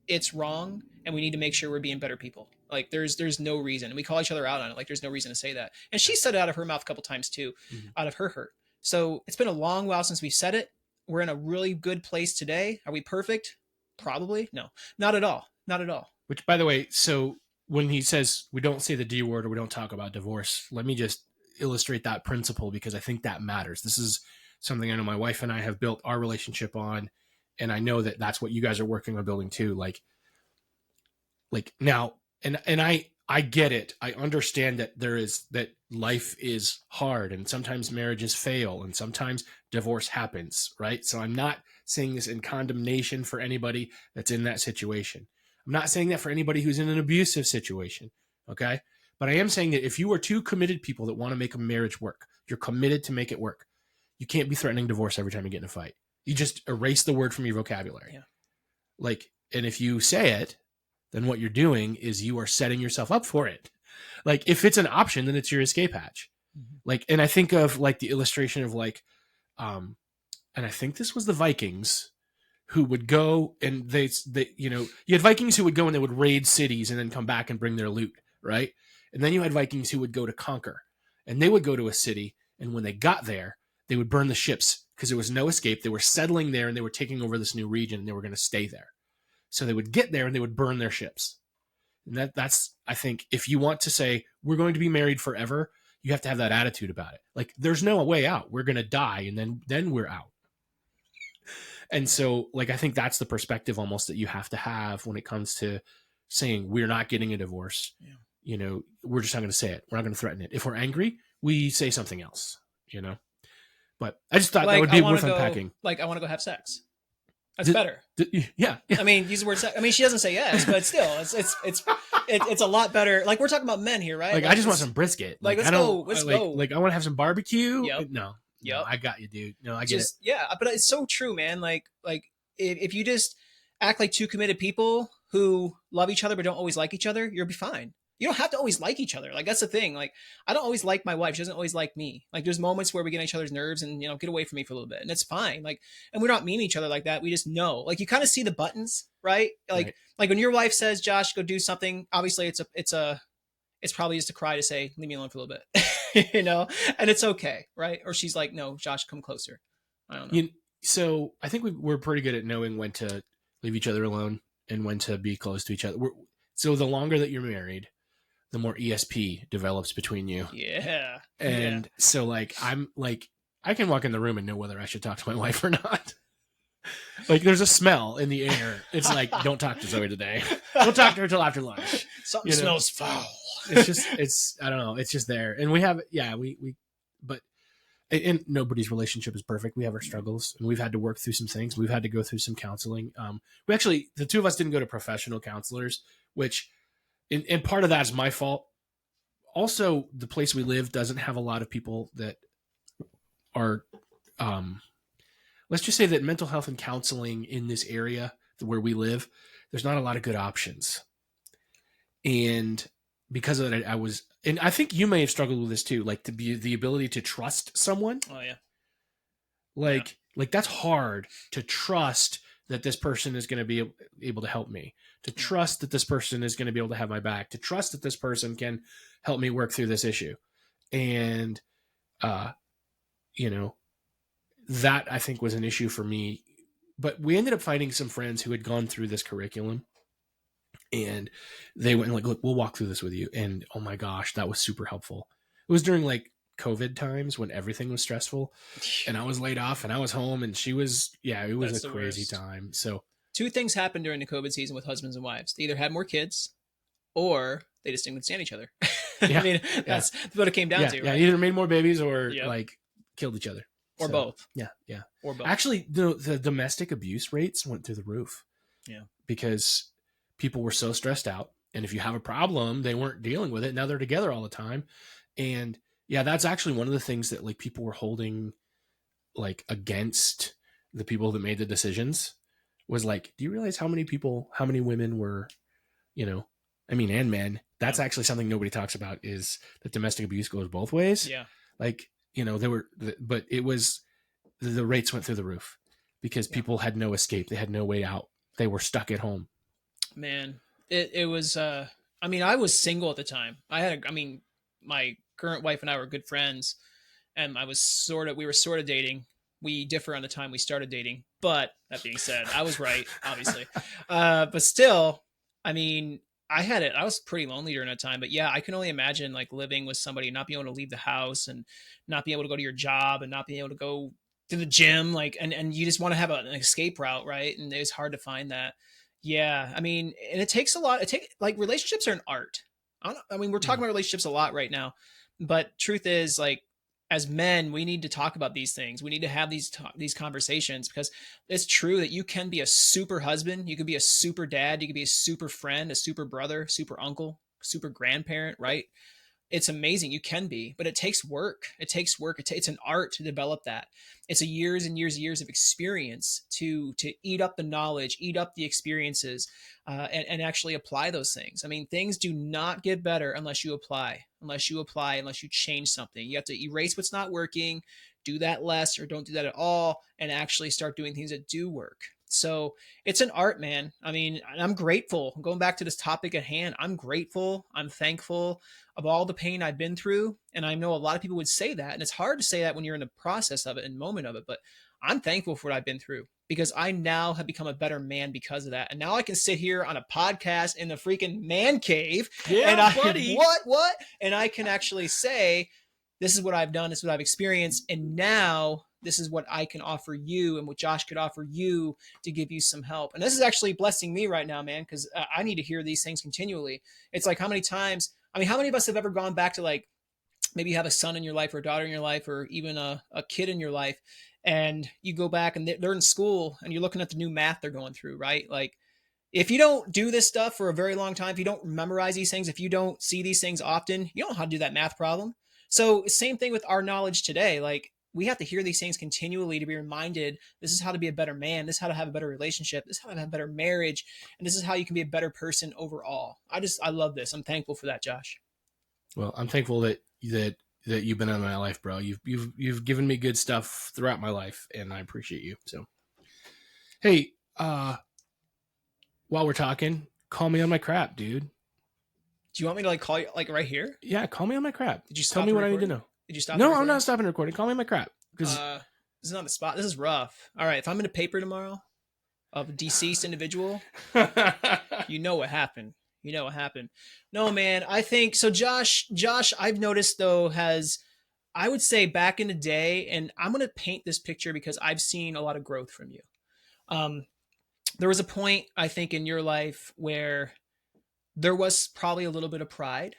it's wrong. And we need to make sure we're being better people. Like there's no reason. And we call each other out on it. Like there's no reason to say that. And she said it out of her mouth a couple times too, out of her hurt. So it's been a long while since we've said it. We're in a really good place today. Are we perfect? Probably. No, not at all. Not at all. Which, by the way, so when he says we don't say the D word or we don't talk about divorce, let me just illustrate that principle because I think that matters. This is something I know my wife and I have built our relationship on. And I know that that's what you guys are working on building too. Like now, and I get it. I understand that that life is hard and sometimes marriages fail and sometimes divorce happens, right? So I'm not saying this in condemnation for anybody that's in that situation. I'm not saying that for anybody who's in an abusive situation, okay? But I am saying that if you are two committed people that want to make a marriage work, you're committed to make it work, you can't be threatening divorce every time you get in a fight. You just erase the word from your vocabulary. Yeah. Like, and if you say it, then what you're doing is you are setting yourself up for it. Like if it's an option, then it's your escape hatch. Mm-hmm. Like, and I think of like the illustration of like, and I think this was the Vikings, who would go and they you had Vikings who would go and they would raid cities and then come back and bring their loot, right? And then you had Vikings who would go to conquer, and they would go to a city, and when they got there, they would burn the ships because there was no escape. They were settling there and they were taking over this new region and they were going to stay there. So they would get there and they would burn their ships. And that's, I think, if you want to say we're going to be married forever, you have to have that attitude about it. Like, there's no way out. We're going to die, and then we're out. And so, like, I think that's the perspective almost that you have to have when it comes to saying we're not getting a divorce. Yeah. You know, we're just not going to say it. We're not going to threaten it. If we're angry, we say something else, you know? But I just thought that would be worth unpacking. Like, I want to go have sex. That's better. Yeah. I mean, use the word sex. I mean, she doesn't say yes, but still, it's a lot better. Like, we're talking about men here, right? Like I just want some brisket. Like, let's go. Like, I want to have some barbecue. Yep. No, I got you, dude. No, I get it. Yeah, but it's so true, man. Like if you just act like two committed people who love each other but don't always like each other, you'll be fine. You don't have to always like each other. Like, that's the thing. Like, I don't always like my wife. She doesn't always like me. Like, there's moments where we get on each other's nerves and, get away from me for a little bit. And it's fine. Like, and we're not mean to each other like that. We just know. Like, you kind of see the buttons, right? Like when your wife says, Josh, go do something, obviously it's probably just a cry to say, leave me alone for a little bit, and it's okay, right? Or she's like, no, Josh, come closer. I don't know. So I think we're pretty good at knowing when to leave each other alone and when to be close to each other. So the longer that you're married, the more ESP develops between you. Yeah. And so, like, I'm like, I can walk in the room and know whether I should talk to my wife or not. Like, there's a smell in the air. It's like, don't talk to Zoe today. Don't talk to her till after lunch. Something smells foul. I don't know. It's just there. And we have, but nobody's relationship is perfect. We have our struggles, and we've had to work through some things. We've had to go through some counseling. The two of us didn't go to professional counselors, which, and part of that is my fault. Also, the place we live doesn't have a lot of people that are, let's just say that mental health and counseling in this area where we live, there's not a lot of good options. And because of that, and I think you may have struggled with this too, like the ability to trust someone. Oh yeah. Like that's hard to trust that this person is going to be able to help me, to trust that this person is going to be able to have my back, to trust that this person can help me work through this issue. And, that I think was an issue for me, but we ended up finding some friends who had gone through this curriculum, and they went like, look, we'll walk through this with you. And oh my gosh, that was super helpful. It was during like COVID times when everything was stressful and I was laid off and I was home, and she was, it was a crazy time. So two things happened during the COVID season with husbands and wives. They either had more kids or they just didn't stand each other. Yeah. I mean, that's what it came down to. Yeah. Right? Either made more babies or like killed each other. Or both. Yeah. Or both. Actually, the domestic abuse rates went through the roof. Yeah. Because people were so stressed out. And if you have a problem, they weren't dealing with it. Now they're together all the time. And that's actually one of the things that like people were holding like against the people that made the decisions was like, do you realize how many women were, and men, that's actually something nobody talks about, is that domestic abuse goes both ways. Yeah. Like, but it was, the rates went through the roof because people had no escape. They had no way out. They were stuck at home. Man, it was, I was single at the time. My current wife and I were good friends, and we were sort of dating. We differ on the time we started dating, but that being said, I was right, obviously. But still, I was pretty lonely during that time, but I can only imagine like living with somebody, not being able to leave the house and not being able to go to your job and not being able to go to the gym, like, and you just want to have an escape route. Right. And it's hard to find that. Yeah. And it takes a lot. Relationships are an art. We're talking about relationships a lot right now, but truth is, like, as men, we need to talk about these things. We need to have these conversations, because it's true that you can be a super husband. You could be a super dad. You could be a super friend, a super brother, super uncle, super grandparent, right? It's amazing. You can be, but it takes work. It's an art to develop that. It's a years and years and years of experience to eat up the knowledge, eat up the experiences, and actually apply those things. Things do not get better unless you apply, unless you change something. You have to erase what's not working, do that less or don't do that at all and actually start doing things that do work. So it's an art, man. I mean, I'm grateful. Going back to this topic at hand, I'm grateful. I'm thankful of all the pain I've been through. And I know a lot of people would say that. And it's hard to say that when you're in the process of it and moment of it. But I'm thankful for what I've been through because I now have become a better man because of that. And now I can sit here on a podcast in the freaking man cave. Yeah, and I, buddy. What? And I can actually say, this is what I've done. This is what I've experienced. And now this is what I can offer you and what Josh could offer you to give you some help. And this is actually blessing me right now, man, because I need to hear these things continually. It's like how many of us have ever gone back to like, maybe you have a son in your life or a daughter in your life or even a kid in your life, and you go back and they're in school and you're looking at the new math they're going through, right? Like, if you don't do this stuff for a very long time, if you don't memorize these things, if you don't see these things often, you don't know how to do that math problem. So same thing with our knowledge today. Like, we have to hear these things continually to be reminded, this is how to be a better man. This is how to have a better relationship. This is how to have a better marriage. And this is how you can be a better person overall. I love this. I'm thankful for that, Josh. Well, I'm thankful that you've been in my life, bro. You've given me good stuff throughout my life, and I appreciate you. So, hey, while we're talking, call me on my crap, dude. Do you want me to like call you like right here? Yeah, call me on my crap. Did you tell me what I need to know? Did you stop? No, I'm not stopping recording. Call me on my crap. This is not the spot. This is rough. All right, if I'm in a paper tomorrow of a deceased individual, you know what happened. No, man, I think so. Josh, I've noticed though has, I would say back in the day, and I'm going to paint this picture because I've seen a lot of growth from you. There was a point I think in your life where there was probably a little bit of pride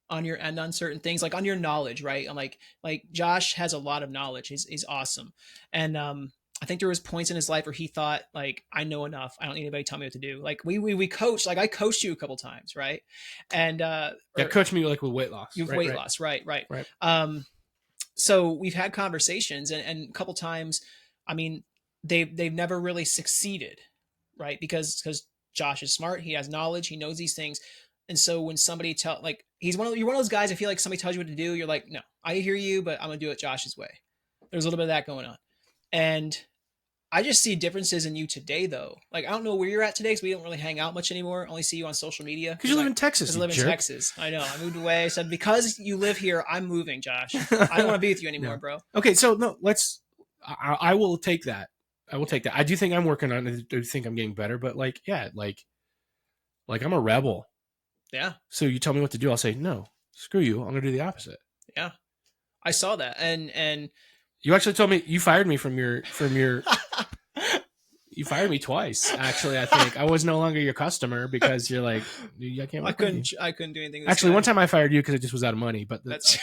on your end on certain things, like on your knowledge, right? And like Josh has a lot of knowledge. He's awesome. And, I think there was points in his life where he thought like, I know enough. I don't need anybody to tell me what to do. Like we coached, like I coached you a couple times. Right. And, coach me like with weight loss. Weight loss. Right. So we've had conversations and a couple times, I mean, they've never really succeeded. Right. Because Josh is smart. He has knowledge. He knows these things. And so when somebody you're one of those guys, I feel like somebody tells you what to do. You're like, no, I hear you, but I'm going to do it Josh's way. There's a little bit of that going on. And I just see differences in you today, though. Like, I don't know where you're at today because we don't really hang out much anymore. I only see you on social media. Because you live in Texas. I live in Texas. I know. I moved away. I said, because you live here, I'm moving, Josh. I don't want to be with you anymore, bro. Okay, so no, I will take that. I do think I'm working on it. I do think I'm getting better, but like I'm a rebel. Yeah. So you tell me what to do, I'll say, no, screw you. I'm going to do the opposite. Yeah. I saw that. And you actually told me you fired me from your you fired me twice. Actually, I think I was no longer your customer because you're like, I can't. I couldn't do anything. Actually, one time I fired you because it just was out of money. But that's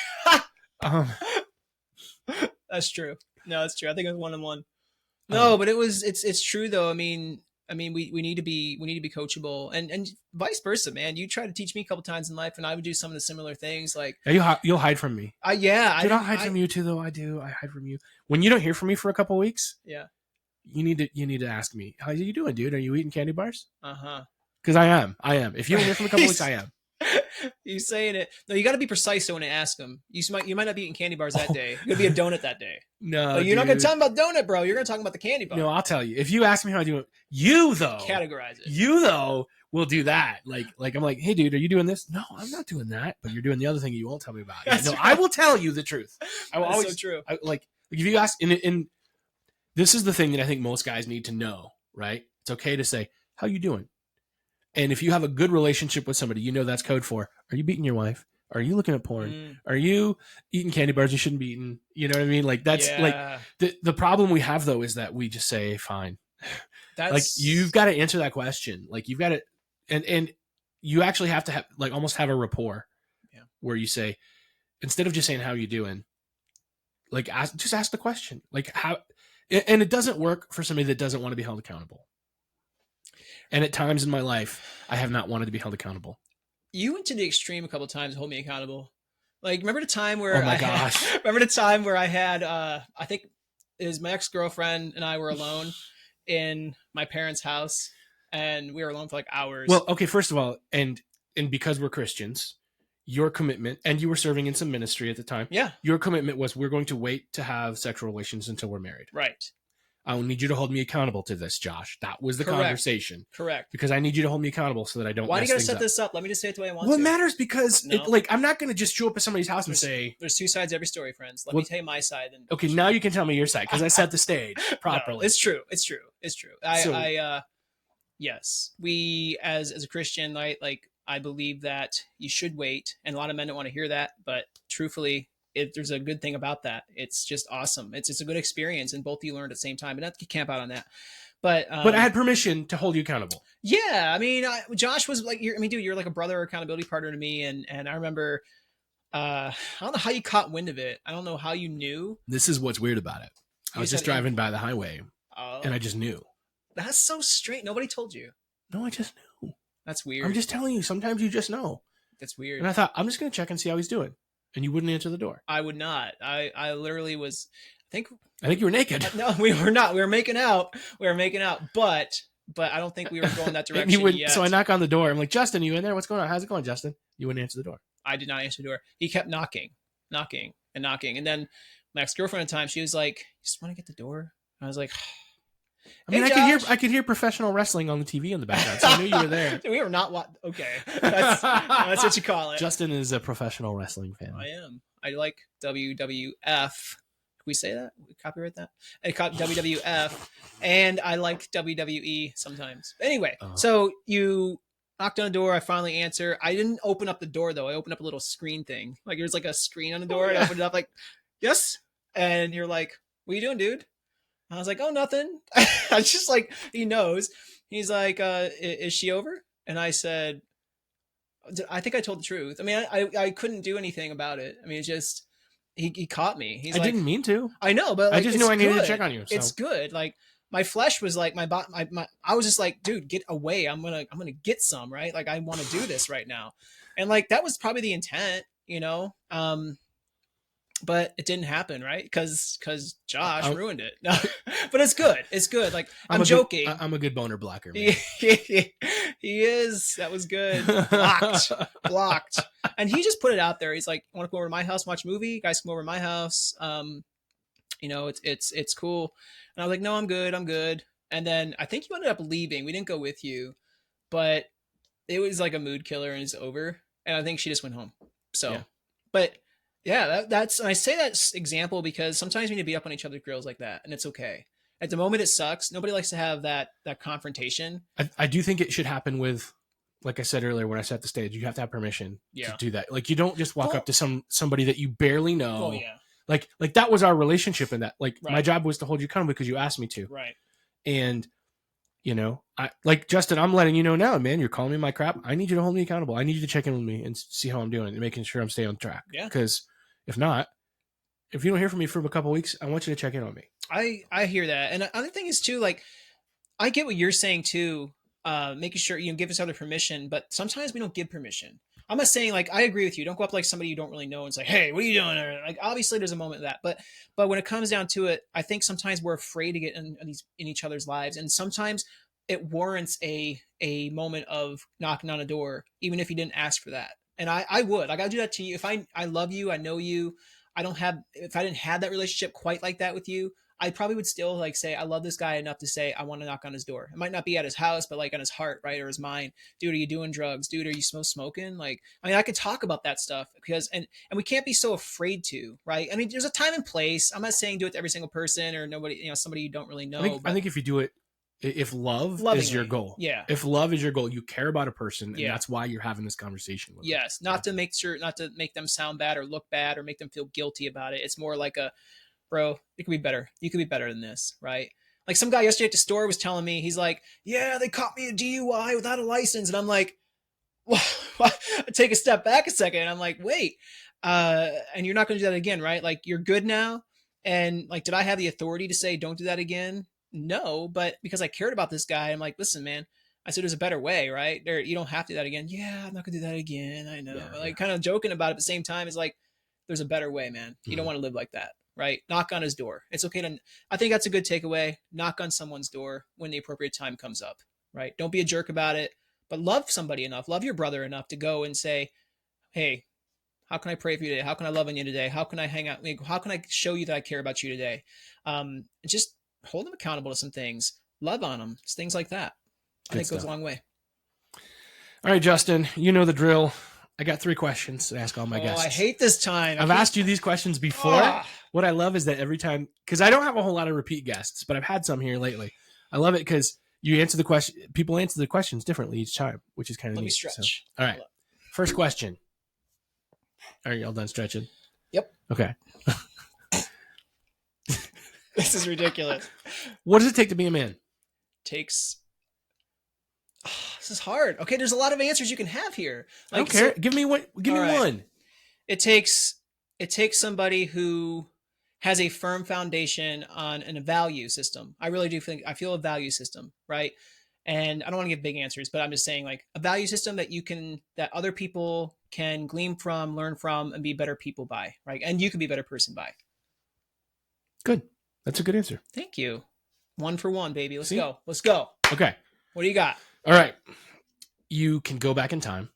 that's true. No, that's true. I think it was 1-on-1. No, but it's true though. I mean, we need to be coachable and vice versa, man. You try to teach me a couple times in life, and I would do some of the similar things. Like you'll hide from me. I'll hide from you too, though. I do. I hide from you when you don't hear from me for a couple weeks. Yeah. You need to ask me, how you doing, dude? Are you eating candy bars? Because I am. If you don't hear from a couple weeks, I am. You saying it? No, you got to be precise. So when I ask them, you might not be eating candy bars that day. It could be a donut that day. No, you're not going to talk about donut, bro. You're going to talk about the candy bar. No, I'll tell you. If you ask me how I do it, you though categorize it. You though will do that. Like I'm like, hey, dude, are you doing this? No, I'm not doing that. But you're doing the other thing you won't tell me about. Yeah, no, I will tell you the truth. I will always. So true. Like if you ask, and this is the thing that I think most guys need to know. Right? It's okay to say, how you doing? And if you have a good relationship with somebody, you know that's code for, are you beating your wife? Are you looking at porn? Are you eating candy bars you shouldn't be eating? You know what I mean? Like that's like the problem we have though is that we just say, fine. That's like you've got to answer that question. Like you've got to, and you actually have to have like almost have a rapport where you say, instead of just saying, how you doing? Like just ask the question. Like how, and it doesn't work for somebody that doesn't want to be held accountable. And at times in my life, I have not wanted to be held accountable. You went to the extreme a couple of times to hold me accountable. Like, remember the time where remember the time where I had, I think it was my ex-girlfriend and I were alone in my parents' house and we were alone for like hours. Well, okay. First of all, and because we're Christians, your commitment, and you were serving in some ministry at the time. Yeah. Your commitment was, we're going to wait to have sexual relations until we're married. Right. I will need you to hold me accountable to this, Josh. That was the Correct. conversation. Correct. Because I need you to hold me accountable so that I don't Why do mess you got to things set up. this up? Let me just say it the way I want Well, to. it matters because No. I'm not going to just show up at somebody's house and say, there's two sides to every story, friends. Let me tell you my side. And okay, now you can tell me your side because I set the stage properly. No, it's true. It's true. It's true. Yes, we as a Christian, like I believe that you should wait, and a lot of men don't want to hear that, but truthfully, there's a good thing about that. It's just awesome. It's a good experience, and both of you learn at the same time. And not to camp out on that, but I had permission to hold you accountable. Yeah, I mean, Josh was like, dude, you're like a brother or accountability partner to me, and I remember, I don't know how you caught wind of it. I don't know how you knew. This is what's weird about it. I was just driving by the highway, and I just knew. That's so strange. Nobody told you. No, I just knew. That's weird. I'm just telling you. Sometimes you just know. That's weird. And I thought, I'm just going to check and see how he's doing. And you wouldn't answer the door. I would not. I literally was. I No, we were not. We were making out. But I don't think we were going that direction yet. So I knock on the door. I'm like, Justin, you in there? What's going on? How's it going, Justin? You wouldn't answer the door. I did not answer the door. He kept knocking. And then my ex-girlfriend at the time, she was like, "You just want to get the door?" And I was like, I mean, hey, I could hear professional wrestling on the TV in the background, so I knew you were there. We were not okay. That's what you call it. Justin is a professional wrestling fan. I am. I like WWF. Can we say that? We copyright that? I caught WWF, and I like WWE sometimes. Anyway, So you knocked on the door. I finally answer. I didn't open up the door, though. I opened up a little screen thing. Like, there's like a screen on the door, and I opened it up like, yes. And you're like, what are you doing, dude? I was like, oh, nothing. I was just like, he knows. He's like, is she over? And I said, I think I told the truth. I mean, I couldn't do anything about it. I mean, it's just, he caught me. He's like, didn't mean to. I know, but like, I just knew I needed to check on you. So. It's good. Like, my flesh was like, my I was just like, dude, get away. I'm going to get some, right? Like, I want to do this right now. And like, that was probably the intent, you know? But it didn't happen, right? Because Josh ruined it. No, but it's good. It's good. Like, I'm joking. I'm a good boner blocker, man. He is. That was good. Blocked. And he just put it out there. He's like, want to go over to my house, watch a movie? You guys come over to my house. You know, it's cool. And I was like, no, I'm good. And then I think you ended up leaving. We didn't go with you, but it was like a mood killer, and it's over. And I think she just went home. So, yeah. But yeah, that's, I say that example because sometimes we need to beat up on each other's girls like that, and it's okay. At the moment, it sucks. Nobody likes to have that confrontation. I do think it should happen with, like I said earlier when I set the stage, you have to have permission to do that. Like, you don't just walk up to somebody that you barely know. Oh yeah. Like that was our relationship in that. Like, my job was to hold you accountable because you asked me to. Right. And, you know, like, Justin, I'm letting you know now, man, you're calling me my crap. I need you to hold me accountable. I need you to check in with me and see how I'm doing and making sure I'm staying on track. Yeah. Because if not, if you don't hear from me for a couple of weeks, I want you to check in on me. I hear that. And the other thing is too, like, I get what you're saying too, making sure, you know, give each other permission, but sometimes we don't give permission. I'm not saying, like, I agree with you. Don't go up to, like, somebody you don't really know and say, hey, what are you doing? Or, like, obviously there's a moment of that, but when it comes down to it, I think sometimes we're afraid to get in each other's lives. And sometimes it warrants a moment of knocking on a door, even if you didn't ask for that. And I would, like, I do that to you. If I love you, I know you, if I didn't have that relationship quite like that with you, I probably would still, like, say, I love this guy enough to say, I want to knock on his door. It might not be at his house, but like on his heart, right? Or his mind. Dude, are you doing drugs? Dude, are you smoking? Like, I mean, I could talk about that stuff because, and we can't be so afraid to, right? I mean, there's a time and place. I'm not saying do it to every single person or nobody, you know, somebody you don't really know. I think if you do it, if love is your goal. Yeah. If love is your goal, you care about a person, and that's why you're having this conversation with them. Yes. Not to make them sound bad or look bad or make them feel guilty about it. It's more like bro, it could be better. You could be better than this, right? Like, some guy yesterday at the store was telling me, he's like, yeah, they caught me a DUI without a license. And I'm like, well, take a step back a second. And I'm like, wait, and you're not going to do that again, right? Like, you're good now. And like, did I have the authority to say, don't do that again? No, but because I cared about this guy, I'm like, listen, man, I said, there's a better way, right? You don't have to do that again. Yeah, I'm not gonna do that again. I know. Yeah, like, kind of joking about it at the same time. It's like, there's a better way, man. You don't want to live like that, right? Knock on his door. It's okay I think that's a good takeaway. Knock on someone's door when the appropriate time comes up, right? Don't be a jerk about it, but love somebody enough, love your brother enough to go and say, hey, How can I pray for you today? How can I love on you today? How can I hang out? How can I show you that I care about you today? Just hold them accountable to some things. Love on them. It's things like that. I think goes a long way. All right, Justin, you know the drill. I got 3 questions to ask all my guests. I hate this time. I've asked you these questions before. What I love is that every time, because I don't have a whole lot of repeat guests, but I've had some here lately. I love it because you answer the question. People answer the questions differently each time, which is kind of neat. Let me stretch. So, all right. First question. Are you all done stretching? Yep. Okay. This is ridiculous. What does it take to be a man? This is hard. Okay, there's a lot of answers you can have here. I don't care. Give me one. Give me one. It takes somebody who has a firm foundation on a value system. I really do I feel a value system, right? And I don't want to give big answers, but I'm just saying like a value system that other people can glean from, learn from, and be better people by, right? And you can be a better person by. Good. That's a good answer. Thank you. 1 for 1, baby. Let's go. Let's go. Okay. What do you got? All right. You can go back in time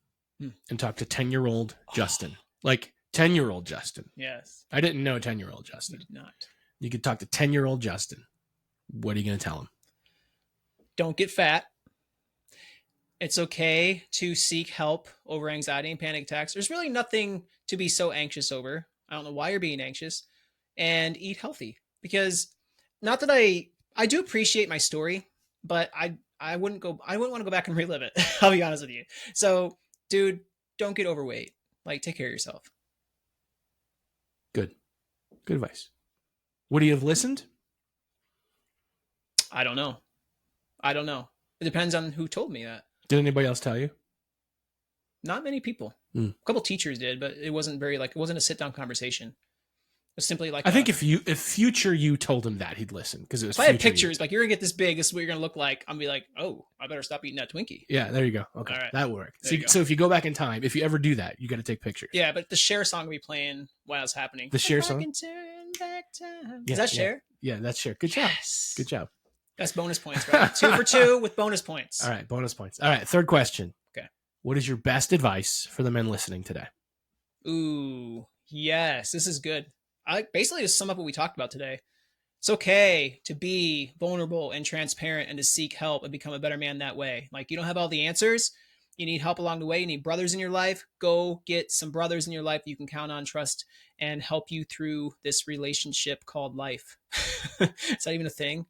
and talk to 10-year-old Justin. Like 10-year-old Justin. Yes. I didn't know 10-year-old Justin. You did not. You could talk to 10-year-old Justin. What are you going to tell him? Don't get fat. It's okay to seek help over anxiety and panic attacks. There's really nothing to be so anxious over. I don't know why you're being anxious. And eat healthy. Because not that I do appreciate my story, but I wouldn't want to go back and relive it. I'll be honest with you. So, dude, don't get overweight. Like, take care of yourself. Good advice. Would he have listened? I don't know. It depends on who told me that. Did anybody else tell you? Not many people. A couple teachers did, but it wasn't it wasn't a sit down conversation. It was simply like I think if future you told him that, he'd listen because it was. If I had pictures, like you're gonna get this big, this is what you're gonna look like. I'm gonna be like, oh, I better stop eating that Twinkie. Yeah, there you go. Okay, all right. That worked. So if you go back in time, if you ever do that, you got to take pictures. Yeah, but the Cher song will be playing while it's happening. The Cher song. Is that Cher? Yeah, that's Cher. Good job. Yes. Good job. That's bonus points, right? 2 for 2 with bonus points. All right, bonus points. All right, third question. Okay. What is your best advice for the men listening today? Ooh, yes, this is good. I basically just sum up what we talked about today. It's okay to be vulnerable and transparent and to seek help and become a better man that way. Like you don't have all the answers. You need help along the way. You need brothers in your life. Go get some brothers in your life that you can count on, trust, and help you through this relationship called life. Is that even a thing?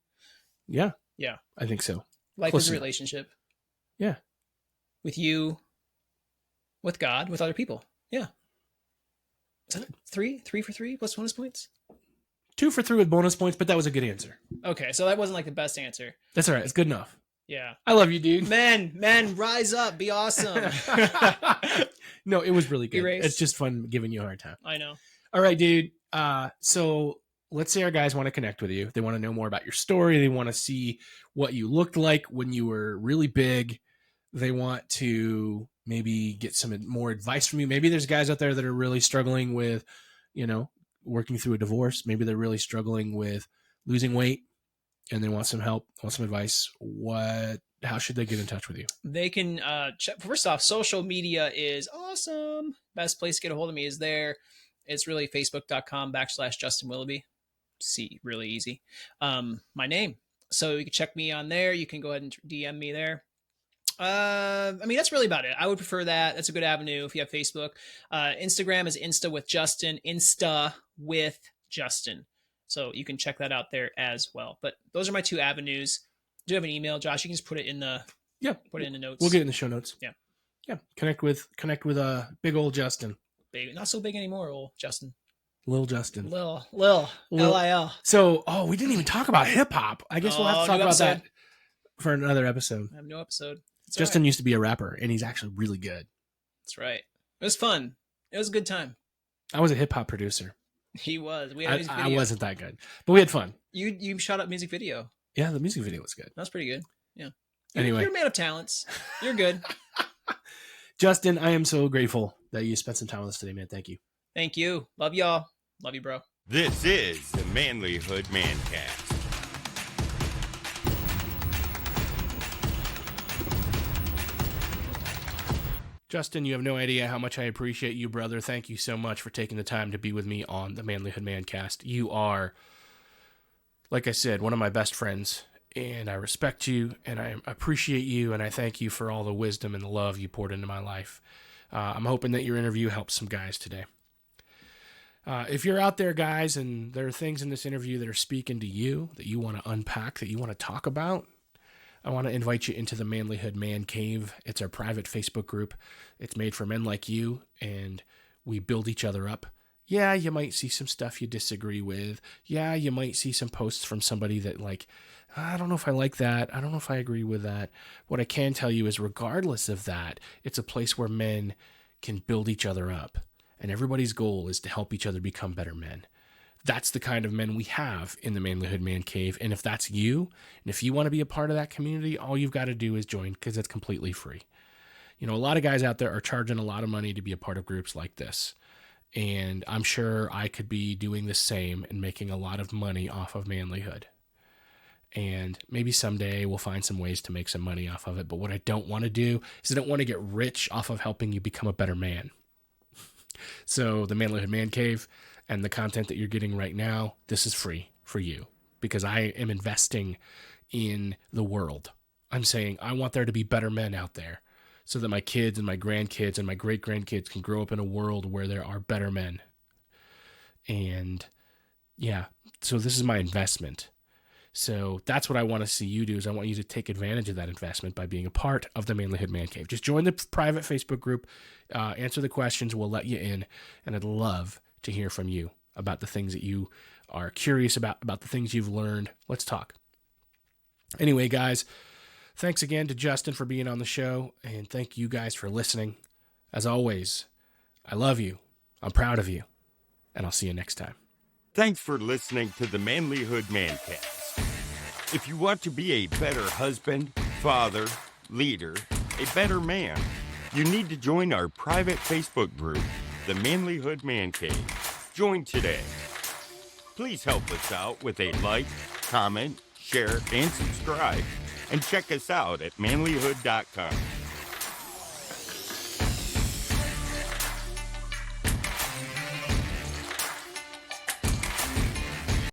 Yeah. Yeah. I think so. Life is a relationship. Yeah. With you, with God, with other people. Yeah. Is that 3 for 3 plus bonus points? 2 for 3 with bonus points, but that was a good answer. Okay, so that wasn't like the best answer. That's all right. It's good enough. Yeah. I love you, dude. Men, rise up. Be awesome. No, it was really good. Erase. It's just fun giving you a hard time. I know. All right, dude. So let's say our guys want to connect with you. They want to know more about your story. They want to see what you looked like when you were really big. They want to maybe get some more advice from you. Maybe there's guys out there that are really struggling with, working through a divorce. Maybe they're really struggling with losing weight and they want some help, want some advice. How should they get in touch with you? They can check. First off, social media is awesome. Best place to get a hold of me is there. It's really facebook.com/Justin Willoughby. Really easy. My name. So you can check me on there. You can go ahead and DM me there. That's really about it. I would prefer that. That's a good avenue if you have Facebook. Instagram is Insta with Justin. So you can check that out there as well. But those are my 2 avenues. Do you have an email, Josh? You can just put it in the notes. We'll get it in the show notes. Yeah. Connect with big old Justin. Baby, not so big anymore, old Justin. Lil Justin. Lil. L-I-L. So, we didn't even talk about hip hop. I guess we'll have to talk about that for another episode. I have no episode. It's Justin used to be a rapper, and he's actually really good. That's right. It was fun. It was a good time. I was a hip hop producer. He was. I wasn't that good, but we had fun. You shot up music video. Yeah, the music video was good. That's pretty good. Yeah. Anyway, you're a man of talents. You're good. Justin, I am so grateful that you spent some time with us today, man. Thank you. Thank you. Love y'all. Love you, bro. This is the Manlihood ManCast. Justin, you have no idea how much I appreciate you, brother. Thank you so much for taking the time to be with me on the Manlihood ManCast. You are, like I said, one of my best friends, and I respect you, and I appreciate you, and I thank you for all the wisdom and the love you poured into my life. I'm hoping that your interview helps some guys today. If you're out there, guys, and there are things in this interview that are speaking to you, that you want to unpack, that you want to talk about, I want to invite you into the Manlihood Man Cave. It's our private Facebook group. It's made for men like you, and we build each other up. Yeah, you might see some stuff you disagree with. Yeah, you might see some posts from somebody that, like, I don't know if I like that. I don't know if I agree with that. What I can tell you is, regardless of that, it's a place where men can build each other up. And everybody's goal is to help each other become better men. That's the kind of men we have in the Manlihood Man Cave. And if that's you, and if you want to be a part of that community, all you've got to do is join, because it's completely free. You know, a lot of guys out there are charging a lot of money to be a part of groups like this. And I'm sure I could be doing the same and making a lot of money off of manlyhood. And maybe someday we'll find some ways to make some money off of it. But what I don't want to do is I don't want to get rich off of helping you become a better man. So the Manlihood Man Cave and the content that you're getting right now, this is free for you, because I am investing in the world. I'm saying I want there to be better men out there, so that my kids and my grandkids and my great-grandkids can grow up in a world where there are better men. And yeah, so this is my investment. So that's what I want to see you do, is I want you to take advantage of that investment by being a part of the Manlihood Man Cave. Just join the private Facebook group, answer the questions, we'll let you in, and I'd love to hear from you about the things that you are curious about the things you've learned. Let's talk. Anyway, guys, thanks again to Justin for being on the show, and thank you guys for listening. As always, I love you, I'm proud of you, and I'll see you next time. Thanks for listening to the Manlihood ManCast. If you want to be a better husband, father, leader, a better man, you need to join our private Facebook group, the Manlihood Man Cave. Join today. Please help us out with a like, comment, share, and subscribe. And check us out at manlihood.com.